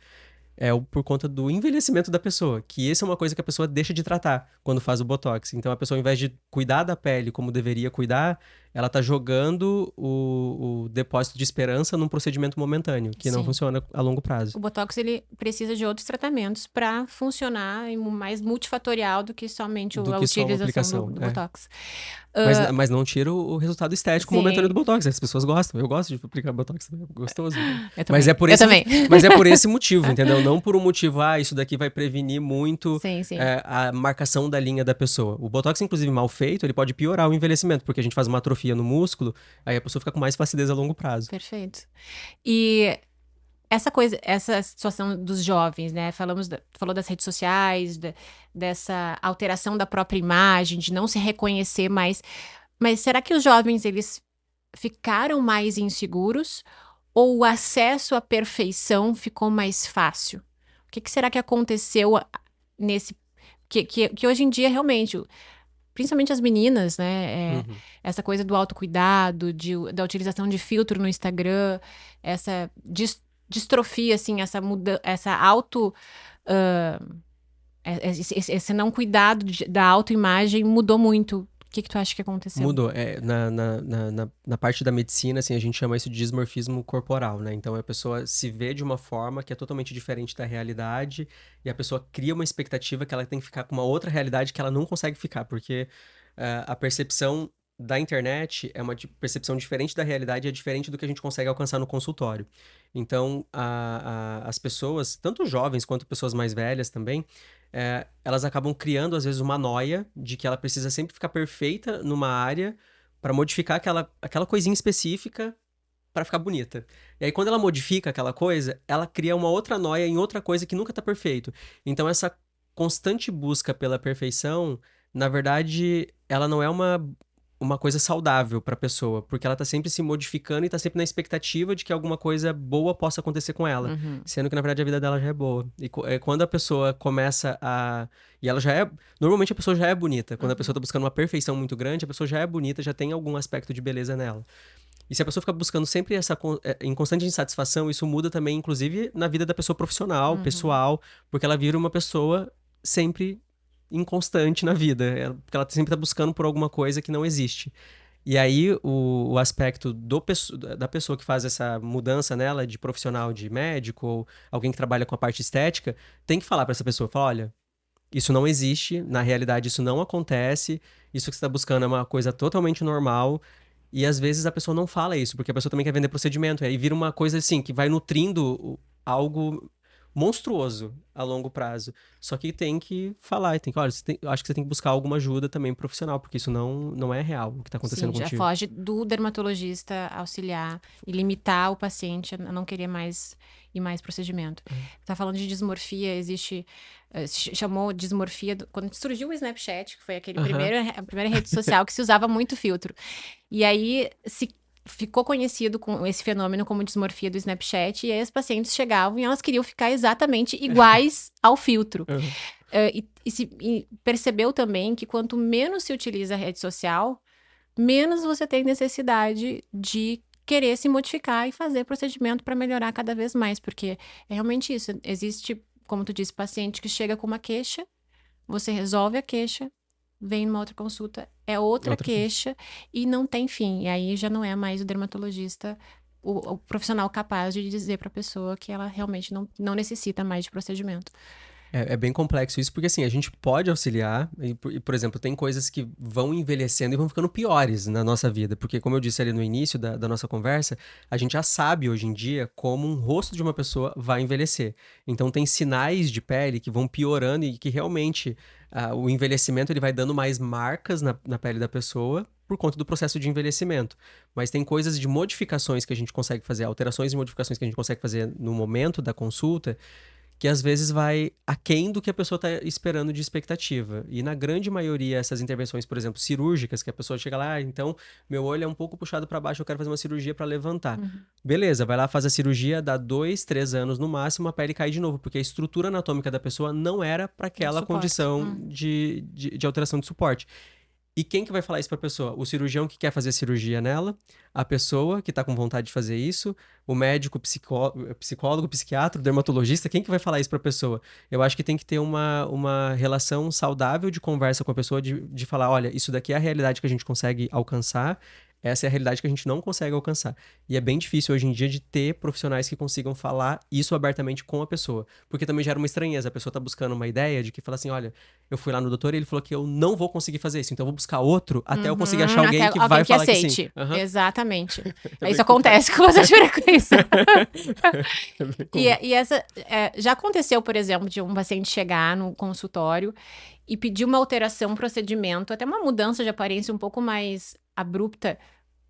Por conta do envelhecimento da pessoa, que essa é uma coisa que a pessoa deixa de tratar quando faz o botox. Então a pessoa, ao invés de cuidar da pele como deveria cuidar, ela tá jogando o depósito de esperança num procedimento momentâneo, que não Sim. funciona a longo O prazo. Botox, ele precisa de outros tratamentos para funcionar e mais multifatorial do que somente Do a que só uma utilização do, aplicação. do Botox. Mas, Ah, mas não tira o resultado estético momentâneo do sim, Botox. As pessoas gostam. Eu gosto de aplicar Botox também. É gostoso. eu Mas também. é por Eu esse, também. mas é por esse motivo, entendeu? Não por um motivo, isso daqui vai prevenir muito Sim, sim. a marcação da linha da pessoa. O Botox, inclusive, mal feito, ele pode piorar o envelhecimento, porque a gente faz uma atrofia no músculo, aí a pessoa fica com mais flacidez a longo prazo. Perfeito. E essa situação dos jovens, né? Falou das redes sociais, dessa alteração da própria imagem, de não se reconhecer mais. Mas será que os jovens, eles ficaram mais inseguros ou o acesso à perfeição ficou mais fácil? O que será que aconteceu nesse. Que hoje em dia, realmente, principalmente as meninas, né? Uhum. Essa coisa do autocuidado, da utilização de filtro no Instagram, essa distrofia, assim, essa auto. ah, esse não cuidado da autoimagem mudou muito. O que tu acha que aconteceu? Mudou. Na parte da medicina, assim, a gente chama isso de dismorfismo corporal, né? Então a pessoa se vê de uma forma que é totalmente diferente da realidade e a pessoa cria uma expectativa que ela tem que ficar com uma outra realidade que ela não consegue ficar, porque a percepção da internet é uma percepção diferente da realidade e é diferente do que a gente consegue alcançar no consultório. Então, as pessoas, tanto jovens quanto pessoas mais velhas também, elas acabam criando, às vezes, uma noia de que ela precisa sempre ficar perfeita numa área para modificar aquela coisinha específica para ficar bonita. E aí, quando ela modifica aquela coisa, ela cria uma outra noia em outra coisa que nunca tá perfeito. Então, essa constante busca pela perfeição, na verdade, ela não é uma coisa saudável para a pessoa, porque ela tá sempre se modificando e tá sempre na expectativa de que alguma coisa boa possa acontecer com ela, Uhum, sendo que na verdade a vida dela já é boa. E quando a pessoa começa e ela já é, normalmente a pessoa já é bonita. Quando a pessoa uhum, tá buscando uma perfeição muito grande, a pessoa já é bonita, já tem algum aspecto de beleza nela. E se a pessoa fica buscando sempre em constante insatisfação, isso muda também, inclusive, na vida da pessoa profissional, uhum. pessoal, porque ela vira uma pessoa sempre inconstante na vida, porque ela sempre está buscando por alguma coisa que não existe. E aí o aspecto da pessoa que faz essa mudança nela, de profissional, de médico, ou alguém que trabalha com a parte estética, tem que falar para essa pessoa, falar, olha, isso não existe, na realidade isso não acontece, isso que você está buscando é uma coisa totalmente normal, E às vezes a pessoa não fala isso, porque a pessoa também quer vender procedimento. E aí vira uma coisa assim, que vai nutrindo algo monstruoso a longo prazo. Só que tem que falar, e tem que, olha, eu acho que você tem que buscar alguma ajuda também profissional, porque isso não é real o que tá acontecendo Sim, já contigo. foge do dermatologista auxiliar e limitar o paciente a não querer mais e mais procedimento. Tá falando de dismorfia, existe, chamou dismorfia, quando surgiu o Snapchat, que foi Aham. a primeira rede social que se usava muito filtro. E aí se ficou conhecido com esse fenômeno como dismorfia do Snapchat, e aí as pacientes chegavam e elas queriam ficar exatamente iguais ao filtro. Aham. E percebeu também que quanto menos se utiliza a rede social, menos você tem necessidade de querer se modificar e fazer procedimento para melhorar cada vez mais, porque é realmente isso. Existe, como tu disse, paciente que chega com uma queixa, você resolve a queixa, vem numa outra consulta, é outra Outra coisa. queixa e não tem fim. E aí já não é mais o dermatologista, o profissional capaz de dizer para a pessoa que ela realmente não necessita mais de procedimento. É bem complexo isso, porque assim, a gente pode auxiliar, por exemplo, tem coisas que vão envelhecendo e vão ficando piores na nossa vida, porque como eu disse ali no início da nossa conversa, a gente já sabe hoje em dia como um rosto de uma pessoa vai envelhecer. Então tem sinais de pele que vão piorando e que realmente o envelhecimento ele vai dando mais marcas na pele da pessoa por conta do processo de envelhecimento. Mas tem coisas de modificações que a gente consegue fazer, alterações e modificações que a gente consegue fazer no momento da consulta, que às vezes vai aquém do que a pessoa está esperando de expectativa. E na grande maioria, essas intervenções, por exemplo, cirúrgicas, que a pessoa chega lá, então, meu olho é um pouco puxado para baixo, eu quero fazer uma cirurgia para levantar. Uhum. Beleza, vai lá, faz a cirurgia, dá 2, 3 anos no máximo, a pele cai de novo, porque a estrutura anatômica da pessoa não era para Não aquela suporta. condição de alteração de suporte. E quem que vai falar isso pra pessoa? O cirurgião que quer fazer cirurgia nela, a pessoa que tá com vontade de fazer isso, o médico, psicólogo, psiquiatra, o dermatologista, quem que vai falar isso pra pessoa? Eu acho que tem que ter uma relação saudável de conversa com a pessoa, de falar, olha, isso daqui é a realidade que a gente consegue alcançar, essa é a realidade que a gente não consegue alcançar. E é bem difícil hoje em dia de ter profissionais que consigam falar isso abertamente com a pessoa, porque também gera uma estranheza, a pessoa tá buscando uma ideia de que fala assim, olha, eu fui lá no doutor e ele falou que eu não vou conseguir fazer isso, então eu vou buscar outro até eu conseguir achar Uhum, alguém até que alguém vai que falar que sim. aceite. Aham. Exatamente. É bem Isso complexo. acontece com bastante frequência. É bem E, comum. e essa já aconteceu, por exemplo, de um paciente chegar no consultório e pedir uma alteração, um procedimento, até uma mudança de aparência um pouco mais abrupta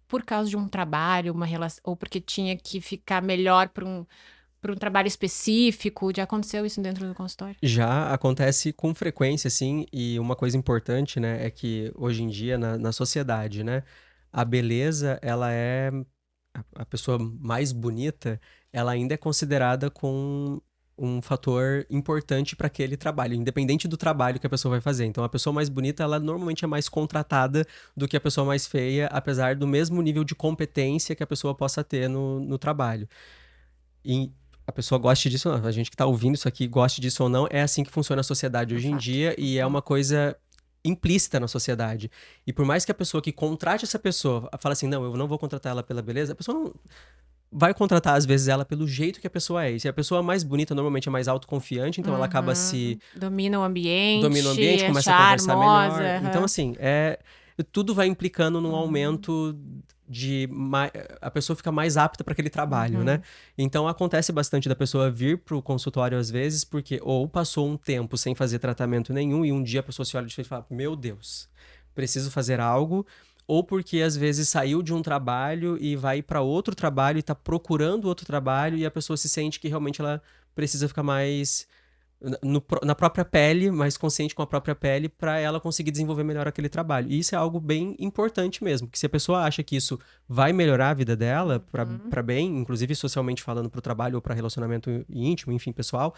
por causa de um trabalho, uma relação, ou porque tinha que ficar melhor para um trabalho específico. Já aconteceu isso dentro do consultório? Já acontece com frequência, assim, e uma coisa importante, né, é que hoje em dia, na sociedade, né, a beleza, ela é a pessoa mais bonita, ela ainda é considerada com um fator importante para aquele trabalho, independente do trabalho que a pessoa vai fazer. Então, a pessoa mais bonita, ela normalmente é mais contratada do que a pessoa mais feia, apesar do mesmo nível de competência que a pessoa possa ter no trabalho. E a pessoa goste disso ou não, a gente que está ouvindo isso aqui, goste disso ou não, é assim que funciona a sociedade É um hoje em fato. dia e é uma coisa implícita na sociedade. E por mais que a pessoa que contrate essa pessoa fala assim, não, eu não vou contratar ela pela beleza, a pessoa não vai contratar, às vezes, ela pelo jeito que a pessoa é. E se a pessoa é mais bonita, normalmente é mais autoconfiante, então ela acaba se Uhum. Domina o domina o ambiente, ambiente, é começa a conversar charmosa. melhor. Então, Aham. assim, tudo vai implicando num Uhum. aumento a pessoa fica mais apta para aquele trabalho, né? Uhum. Então acontece bastante da pessoa vir pro consultório às vezes porque ou passou um tempo sem fazer tratamento nenhum e um dia a pessoa se olha de frente e fala: "Meu Deus, preciso fazer algo", ou porque às vezes saiu de um trabalho e vai para outro trabalho e tá procurando outro trabalho e a pessoa se sente que realmente ela precisa ficar mais na própria pele, mais consciente com a própria pele, para ela conseguir desenvolver melhor aquele trabalho. E isso é algo bem importante mesmo, que se a pessoa acha que isso vai melhorar a vida dela Uhum. para bem, inclusive socialmente falando para o trabalho ou para relacionamento íntimo, enfim, pessoal,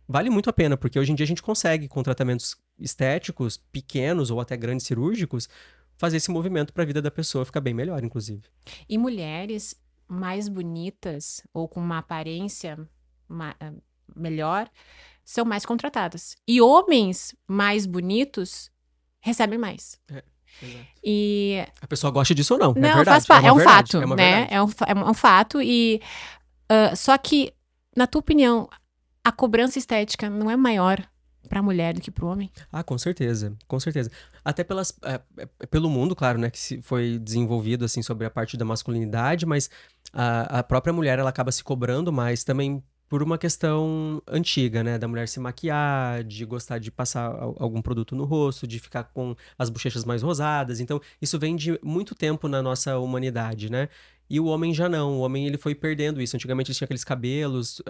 vale muito a pena, porque hoje em dia a gente consegue com tratamentos estéticos pequenos ou até grandes cirúrgicos fazer esse movimento para a vida da pessoa ficar bem melhor, inclusive. E mulheres mais bonitas ou com uma aparência melhor são mais contratadas. E homens mais bonitos recebem mais. É, exato. E A pessoa gosta disso ou não, é não, faz verdade, é parte, é uma um verdade, é fato, uma né? verdade. É um fato. E só que, na tua opinião, a cobrança estética não é maior pra mulher do que pro homem? Ah, com certeza, com certeza. Até pelo mundo, claro, né, que foi desenvolvido, assim, sobre a parte da masculinidade, mas a própria mulher, ela acaba se cobrando mais também por uma questão antiga, né, da mulher se maquiar, de gostar de passar algum produto no rosto, de ficar com as bochechas mais rosadas. Então, isso vem de muito tempo na nossa humanidade, né? E o homem já não. O homem, ele foi perdendo isso. Antigamente, eles tinham aqueles cabelos,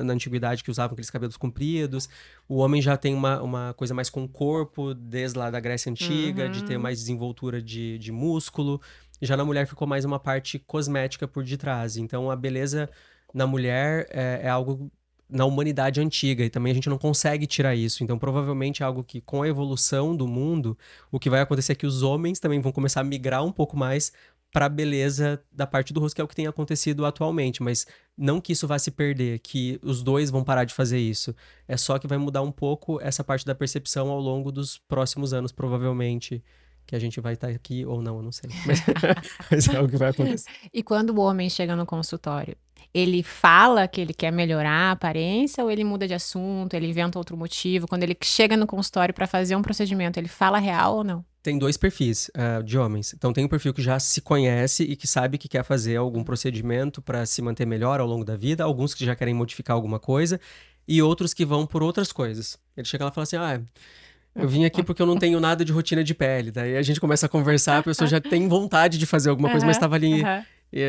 na antiguidade, que usavam aqueles cabelos compridos. O homem já tem uma coisa mais com o corpo, desde lá da Grécia Antiga, de ter Uhum. mais desenvoltura de músculo. Já na mulher ficou mais uma parte cosmética por detrás. Então, a beleza na mulher é algo na humanidade antiga e também a gente não consegue tirar isso. Então, provavelmente é algo que, com a evolução do mundo, o que vai acontecer é que os homens também vão começar a migrar um pouco mais para a beleza da parte do rosto, que é o que tem acontecido atualmente. Mas não que isso vá se perder, que os dois vão parar de fazer isso. É só que vai mudar um pouco essa parte da percepção ao longo dos próximos anos, provavelmente. Que a gente vai estar aqui ou não, eu não sei. Mas é algo que vai acontecer. E quando o homem chega no consultório, ele fala que ele quer melhorar a aparência ou ele muda de assunto, ele inventa outro motivo? Quando ele chega no consultório para fazer um procedimento, ele fala real ou não? Tem dois perfis de homens. Então, tem um perfil que já se conhece e que sabe que quer fazer algum procedimento para se manter melhor ao longo da vida. Alguns que já querem modificar alguma coisa. E outros que vão por outras coisas. Ele chega lá e fala assim: ah, eu vim aqui porque eu não tenho nada de rotina de pele. Daí a gente começa a conversar, a pessoa já tem vontade de fazer alguma coisa, mas Aham, estava ali aham.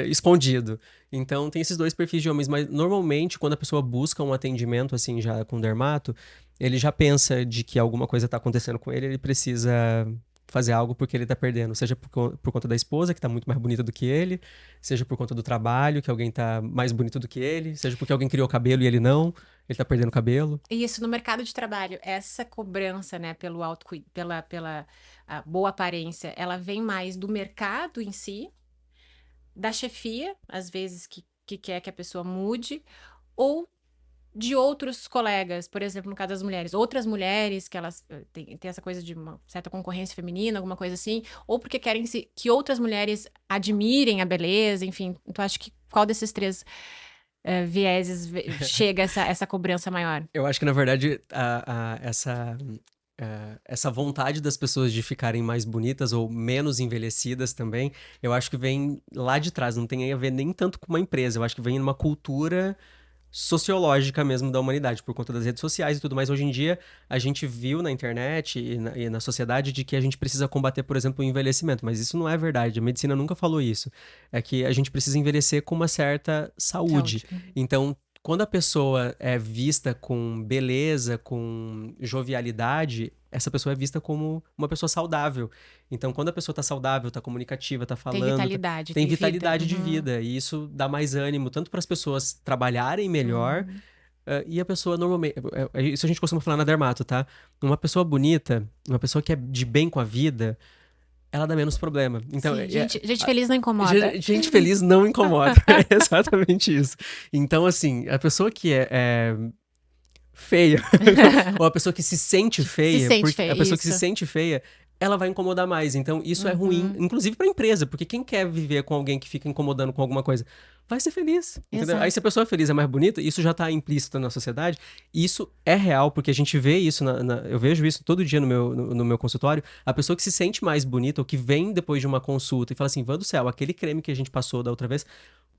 escondido. Então tem esses dois perfis de homens, mas normalmente quando a pessoa busca um atendimento assim já com dermato, ele já pensa de que alguma coisa está acontecendo com ele, ele precisa fazer algo porque ele tá perdendo, seja por conta da esposa, que tá muito mais bonita do que ele, seja por conta do trabalho, que alguém tá mais bonito do que ele, seja porque alguém criou cabelo e ele não, ele tá perdendo cabelo. E isso no mercado de trabalho, essa cobrança, né, pelo pela boa aparência, ela vem mais do mercado em si, da chefia, às vezes que quer que a pessoa mude, ou de outros colegas, por exemplo, no caso das mulheres, outras mulheres que elas têm essa coisa de uma certa concorrência feminina, alguma coisa assim, ou porque querem que outras mulheres admirem a beleza, enfim. Então, acho que qual desses três vieses chega essa cobrança maior? Eu acho que, na verdade, essa vontade das pessoas de ficarem mais bonitas ou menos envelhecidas também, eu acho que vem lá de trás, não tem a ver nem tanto com uma empresa, eu acho que vem numa cultura sociológica mesmo da humanidade, por conta das redes sociais e tudo mais. Hoje em dia, a gente viu na internet e na sociedade de que a gente precisa combater, por exemplo, o envelhecimento, mas isso não é verdade. A medicina nunca falou isso. É que a gente precisa envelhecer com uma certa saúde. Saúde. Então, quando a pessoa é vista com beleza, com jovialidade, essa pessoa é vista como uma pessoa saudável. Então, quando a pessoa tá saudável, tá comunicativa, tá Tem falando, vitalidade, tem tem vida. vitalidade de Uhum, vida. E isso dá mais ânimo, tanto para as pessoas trabalharem melhor, uhum. e a pessoa normalmente. Isso a gente costuma falar na dermato, tá? Uma pessoa bonita, uma pessoa que é de bem com a vida, ela dá menos problema. Então, Sim, gente feliz não incomoda. gente feliz não incomoda. É exatamente isso. Então, assim, a pessoa que é feia, ou a pessoa que se sente Se feia, sente porque a feio, pessoa que se isso. sente feia, ela vai incomodar mais. Então, isso é ruim, Uhum, inclusive pra empresa, porque quem quer viver com alguém que fica incomodando com alguma coisa, vai ser feliz, entendeu? Aí, se exato. a pessoa é feliz, é mais bonita, isso já tá implícito na sociedade, e isso é real, porque a gente vê isso, eu vejo isso todo dia no meu consultório, a pessoa que se sente mais bonita, ou que vem depois de uma consulta e fala assim, Vã do céu, aquele creme que a gente passou da outra vez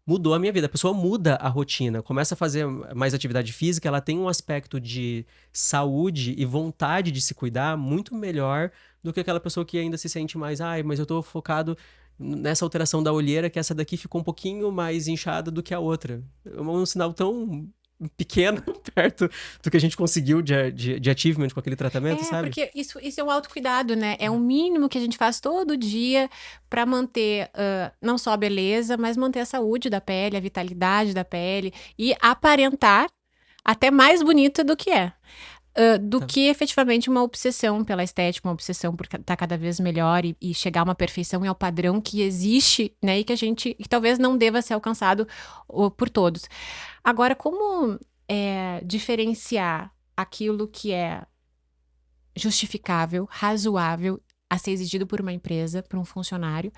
mudou a minha vida. A pessoa muda a rotina, começa a fazer mais atividade física, ela tem um aspecto de saúde e vontade de se cuidar muito melhor do que aquela pessoa que ainda se sente mais, ai, mas eu tô focado nessa alteração da olheira que essa daqui ficou um pouquinho mais inchada do que a outra. É um sinal tão pequeno perto do que a gente conseguiu de achievement com aquele tratamento, É, sabe? porque isso é um autocuidado, né? É o mínimo que a gente faz todo dia para manter não só a beleza, mas manter a saúde da pele, a vitalidade da pele e aparentar até mais bonita do que é. Do Tá. que efetivamente uma obsessão pela estética, uma obsessão por estar cada vez melhor e chegar a uma perfeição e ao padrão que existe, né? E que talvez não deva ser alcançado por todos. Agora, como diferenciar aquilo que é justificável, razoável a ser exigido por uma empresa, por um funcionário,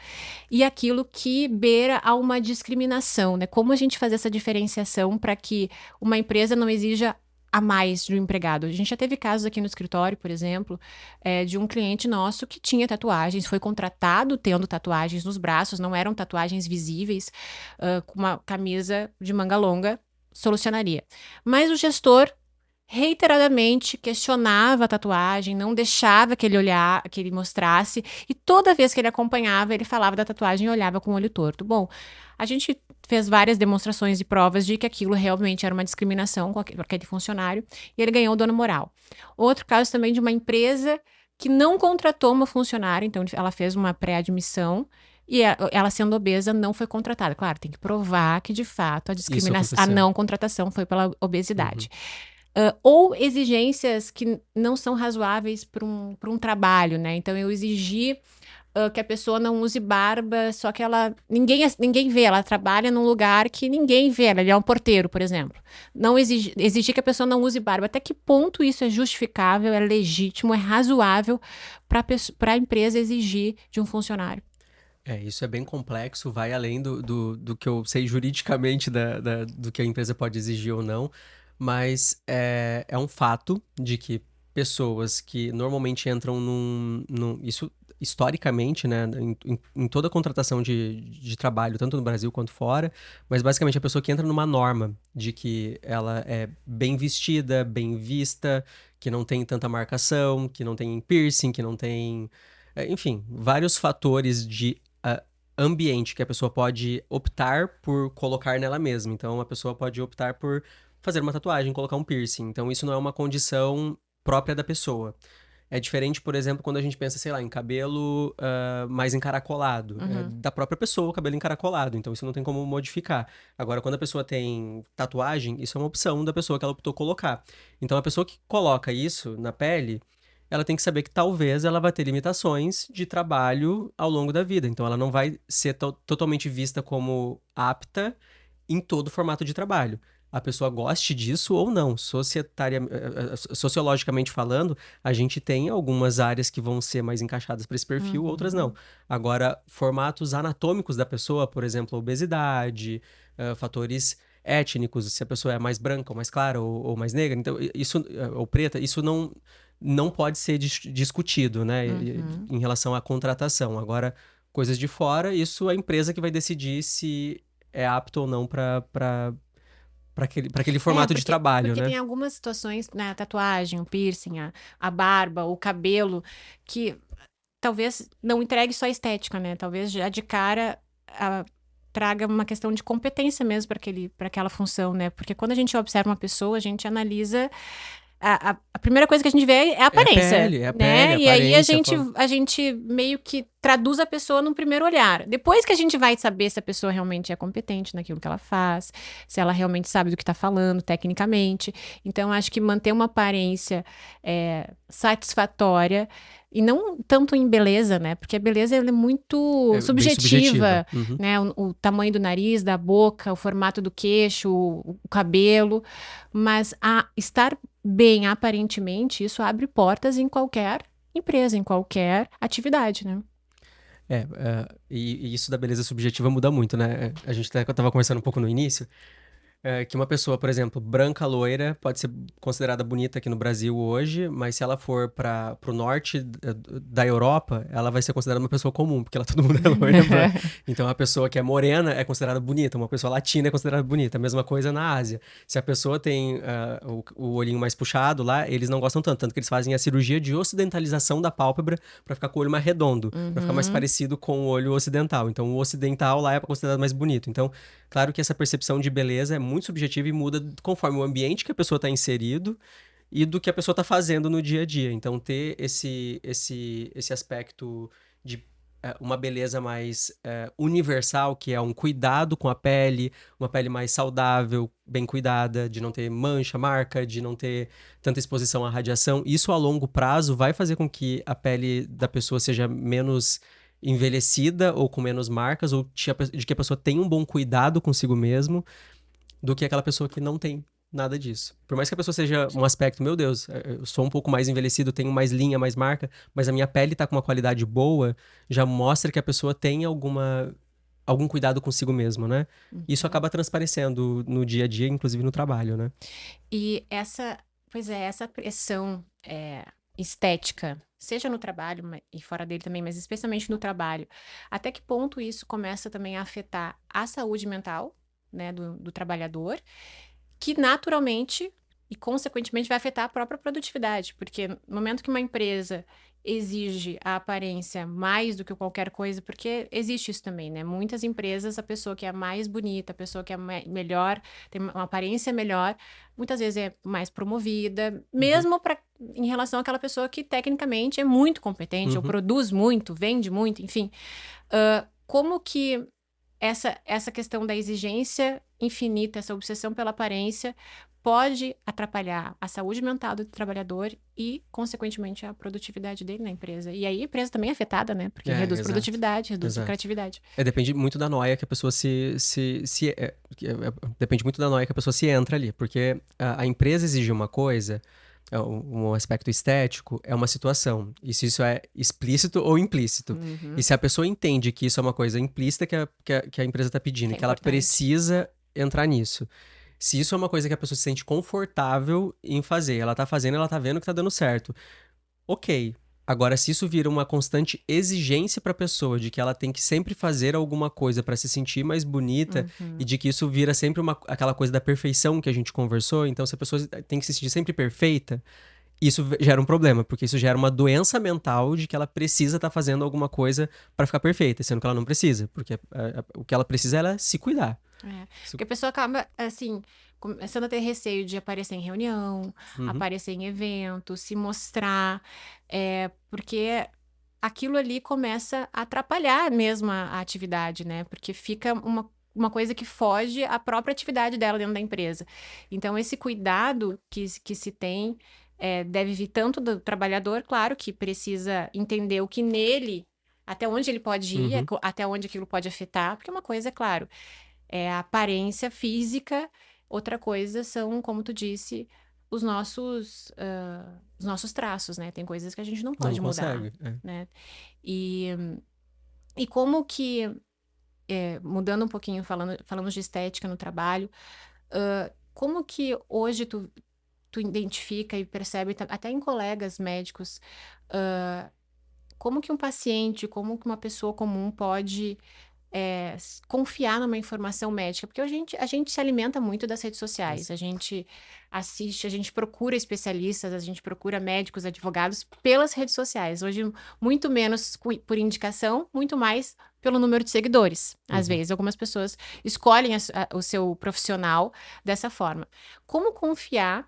e aquilo que beira a uma discriminação, né? Como a gente fazer essa diferenciação para que uma empresa não exija a mais do empregado. A gente já teve casos aqui no escritório, por exemplo, de um cliente nosso que tinha tatuagens, foi contratado tendo tatuagens nos braços, não eram tatuagens visíveis, com uma camisa de manga longa, solucionaria. Mas o gestor reiteradamente questionava a tatuagem, não deixava que ele olhar, que ele mostrasse, e toda vez que ele acompanhava, ele falava da tatuagem e olhava com o olho torto. Bom, a gente fez várias demonstrações e provas de que aquilo realmente era uma discriminação com aquele funcionário, e ele ganhou dano moral. Outro caso também de uma empresa que não contratou uma funcionária, então ela fez uma pré-admissão, e ela sendo obesa não foi contratada. Claro, tem que provar que de fato a Isso discriminação, a aconteceu. não contratação foi pela Uhum. obesidade. Ou exigências que não são razoáveis para um trabalho, né? Então, eu exigi que a pessoa não use barba, só que ninguém vê, ela trabalha num lugar que ninguém vê, ele é um porteiro, por exemplo. Não exigir que a pessoa não use barba. Até que ponto isso é justificável, é legítimo, é razoável para a empresa exigir de um funcionário? Isso é bem complexo, vai além do que eu sei juridicamente do que a empresa pode exigir ou não, mas é um fato de que pessoas que normalmente entram isso historicamente, né, em toda contratação de trabalho, tanto no Brasil quanto fora, mas basicamente a pessoa que entra numa norma de que ela é bem vestida, bem vista, que não tem tanta marcação, que não tem piercing, que não tem enfim, vários fatores de ambiente que a pessoa pode optar por colocar nela mesma. Então, a pessoa pode optar por fazer uma tatuagem, colocar um piercing. Então, isso não é uma condição própria da pessoa. É diferente, por exemplo, quando a gente pensa, sei lá, em cabelo mais encaracolado. É Uhum, da própria pessoa o cabelo encaracolado, então isso não tem como modificar. Agora, quando a pessoa tem tatuagem, isso é uma opção da pessoa que ela optou colocar. Então, a pessoa que coloca isso na pele, ela tem que saber que talvez ela vai ter limitações de trabalho ao longo da vida. Então, ela não vai ser totalmente vista como apta em todo formato de trabalho. A pessoa goste disso ou não. Sociologicamente falando, a gente tem algumas áreas que vão ser mais encaixadas para esse perfil, outras não. uhum, Agora, formatos anatômicos da pessoa, por exemplo, obesidade, fatores étnicos, se a pessoa é mais branca ou mais clara ou mais negra, então isso ou preta, isso não pode ser discutido, né, uhum. em relação à contratação. Agora, coisas de fora, isso é a empresa que vai decidir se é apto ou não para aquele formato de trabalho, Porque né? tem algumas situações, né, a tatuagem, o piercing, a barba, o cabelo, que talvez não entregue só a estética, né? Talvez já de cara traga uma questão de competência mesmo para aquela função, né? Porque quando a gente observa uma pessoa, a gente analisa a primeira coisa que a gente vê é É a pele, né? a E aí aparência. a gente meio que traduz a pessoa no primeiro olhar. Depois que a gente vai saber se a pessoa realmente é competente naquilo que ela faz, se ela realmente sabe do que está falando tecnicamente. Então, acho que manter uma aparência satisfatória. E não tanto em beleza, né? Porque a beleza ela é muito É bem subjetiva. subjetiva, Uhum. né? O tamanho do nariz, da boca, o formato do queixo, o cabelo. Mas estar bem, aparentemente, isso abre portas em qualquer empresa, em qualquer atividade, né? E isso da beleza subjetiva muda muito, né? A gente até tava conversando um pouco no início. Que uma pessoa, por exemplo, branca, loira, pode ser considerada bonita aqui no Brasil hoje, mas se ela for para o norte da Europa, ela vai ser considerada uma pessoa comum, porque ela todo mundo é loira, e branca. Então a pessoa que é morena é considerada bonita, uma pessoa latina é considerada bonita. A mesma coisa na Ásia. Se a pessoa tem o olhinho mais puxado lá, eles não gostam tanto que eles fazem a cirurgia de ocidentalização da pálpebra para ficar com o olho mais redondo, para ficar mais Uhum. parecido com o olho ocidental. Então o ocidental lá é considerado mais bonito. Então claro que essa percepção de beleza é muito subjetiva e muda conforme o ambiente que a pessoa está inserido e do que a pessoa está fazendo no dia a dia. Então, ter esse aspecto de uma beleza mais universal, que é um cuidado com a pele, uma pele mais saudável, bem cuidada, de não ter mancha, marca, de não ter tanta exposição à radiação. Isso a longo prazo vai fazer com que a pele da pessoa seja menos envelhecida ou com menos marcas, ou de que a pessoa tenha um bom cuidado consigo mesmo, do que aquela pessoa que não tem nada disso. Por mais que a pessoa seja um aspecto, meu Deus, eu sou um pouco mais envelhecido, tenho mais linha, mais marca, mas a minha pele tá com uma qualidade boa, já mostra que a pessoa tem algum cuidado consigo mesmo, né? Isso Uhum. acaba transparecendo no dia a dia, inclusive no trabalho, né? E pois é, essa pressão estética, seja no trabalho e fora dele também, mas especialmente no trabalho, até que ponto isso começa também a afetar a saúde mental, né, do trabalhador, que naturalmente e consequentemente vai afetar a própria produtividade, porque no momento que uma empresa exige a aparência mais do que qualquer coisa, porque existe isso também, né? Muitas empresas, a pessoa que é mais bonita, a pessoa que é melhor, tem uma aparência melhor, muitas vezes é mais promovida, Uhum, mesmo em relação àquela pessoa que tecnicamente é muito competente, ou uhum. produz muito, vende muito, enfim. Como que essa questão da exigência infinita, essa obsessão pela aparência, pode atrapalhar a saúde mental do trabalhador e, consequentemente, a produtividade dele na empresa. E aí a empresa também é afetada, né? Porque É, reduz exato, produtividade, reduz exato. lucratividade. Depende muito da noia que a pessoa depende muito da noia que a pessoa se entra ali, porque a empresa exige uma coisa, um aspecto estético, é uma situação. E se isso é explícito ou implícito. E Uhum. se a pessoa entende que isso é uma coisa implícita que a empresa está pedindo, Que e é que ela importante. precisa entrar nisso. Se isso é uma coisa que a pessoa se sente confortável em fazer, ela tá fazendo, ela tá vendo que tá dando certo. Ok. Agora, se isso vira uma constante exigência para a pessoa de que ela tem que sempre fazer alguma coisa para se sentir mais bonita e Uhum. de que isso vira sempre aquela coisa da perfeição que a gente conversou, então se a pessoa tem que se sentir sempre perfeita, isso gera um problema, porque isso gera uma doença mental de que ela precisa estar fazendo alguma coisa para ficar perfeita, sendo que ela não precisa, porque o que ela precisa é ela se cuidar. É, Se- porque a pessoa acaba, assim, começando a ter receio de aparecer em reunião, Uhum, aparecer em evento, se mostrar, porque aquilo ali começa a atrapalhar mesmo a atividade, né? Porque fica uma coisa que foge à própria atividade dela dentro da empresa. Então, esse cuidado que se tem deve vir tanto do trabalhador, claro, que precisa entender o que nele. Até onde ele pode ir, uhum, até onde aquilo pode afetar, porque uma coisa, é claro, é a aparência física, outra coisa são, como tu disse, os nossos traços, né? Tem coisas que a gente não não pode mudar, consegue. É. né? E, e como que, mudando um pouquinho, falamos de estética no trabalho, como que hoje tu identifica e percebe, até em colegas médicos, como que um paciente, como que uma pessoa comum pode confiar numa informação médica, porque a gente se alimenta muito das redes sociais, a gente assiste, a gente procura especialistas, a gente procura médicos, advogados pelas redes sociais. Hoje, muito menos por indicação, muito mais pelo número de seguidores. Às Uhum. vezes, algumas pessoas escolhem o seu profissional dessa forma. Como confiar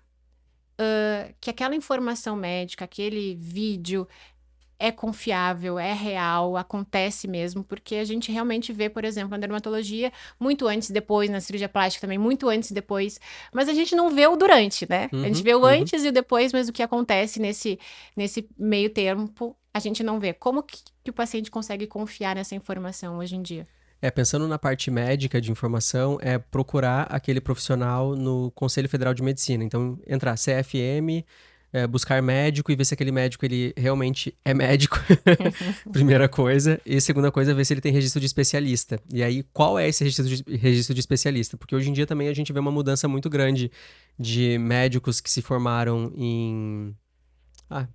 que aquela informação médica, aquele vídeo, é confiável, é real, acontece mesmo, porque a gente realmente vê, por exemplo, na dermatologia, muito antes e depois, na cirurgia plástica também, muito antes e depois, mas a gente não vê o durante, né? A gente Uhum, vê o uhum. antes e o depois, mas o que acontece nesse meio tempo, a gente não vê. Como que o paciente consegue confiar nessa informação hoje em dia? Pensando na parte médica de informação, é procurar aquele profissional no Conselho Federal de Medicina. Então, entrar CFM, buscar médico e ver se aquele médico ele realmente é médico, primeira coisa. E segunda coisa, ver se ele tem registro de especialista. E aí, qual é esse registro de especialista? Porque hoje em dia também a gente vê uma mudança muito grande de médicos que se formaram em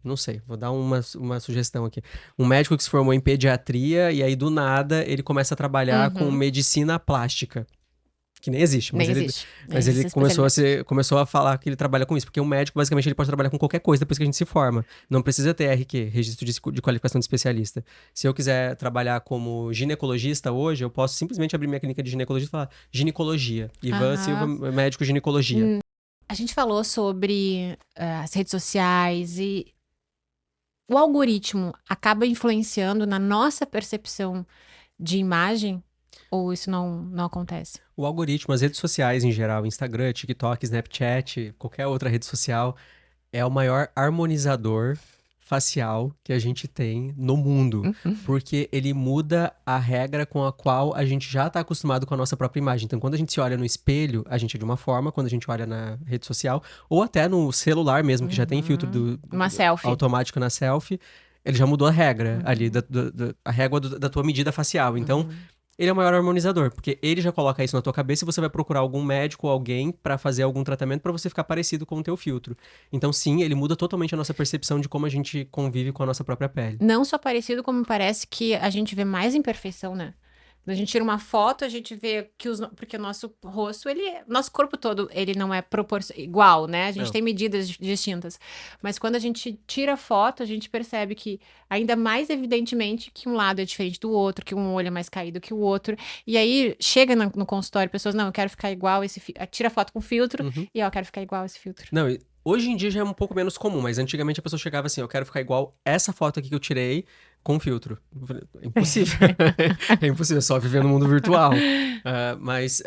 não sei, vou dar uma sugestão aqui. Um médico que se formou em pediatria e aí do nada ele começa a trabalhar com Uhum. medicina plástica, que nem existe, Nem existe. Nem mas ele existe a especialidade. começou a falar que ele trabalha com isso, porque um médico basicamente ele pode trabalhar com qualquer coisa depois que a gente se forma. Não precisa ter RQ, registro de qualificação de especialista. Se eu quiser trabalhar como ginecologista hoje, eu posso simplesmente abrir minha clínica de ginecologia e falar ginecologia. Ivan Silva, Aham. médico ginecologia. A gente falou sobre as redes sociais e o algoritmo acaba influenciando na nossa percepção de imagem? Ou isso não acontece? O algoritmo, as redes sociais em geral, Instagram, TikTok, Snapchat, qualquer outra rede social, é o maior harmonizador facial que a gente tem no mundo, porque ele muda a regra com a qual a gente já está acostumado com a nossa própria imagem. Então, quando a gente se olha no espelho, a gente é de uma forma, quando a gente olha na rede social, ou até no celular mesmo, que já tem filtro Uhum. Uma selfie. automático na selfie, ele já mudou a regra ali, Uhum. a régua da tua medida facial. Então, Uhum. ele é o maior harmonizador, porque ele já coloca isso na tua cabeça e você vai procurar algum médico ou alguém pra fazer algum tratamento pra você ficar parecido com o teu filtro. Então, sim, ele muda totalmente a nossa percepção de como a gente convive com a nossa própria pele. Não só parecido, como parece que a gente vê mais imperfeição, né? Quando a gente tira uma foto, a gente vê que porque o nosso rosto, nosso corpo todo, ele não é igual, né? A gente Não. tem medidas distintas. Mas quando a gente tira a foto, a gente percebe que, ainda mais evidentemente, que um lado é diferente do outro, que um olho é mais caído que o outro. E aí, chega no consultório, pessoas, não, eu quero ficar igual esse tira a foto com filtro, Uhum. e ó, eu quero ficar igual esse filtro. Não, hoje em dia já é um pouco menos comum, mas antigamente a pessoa chegava assim, eu quero ficar igual essa foto aqui que eu tirei com filtro. Eu falei, é impossível. É impossível, é só viver no mundo virtual. Mas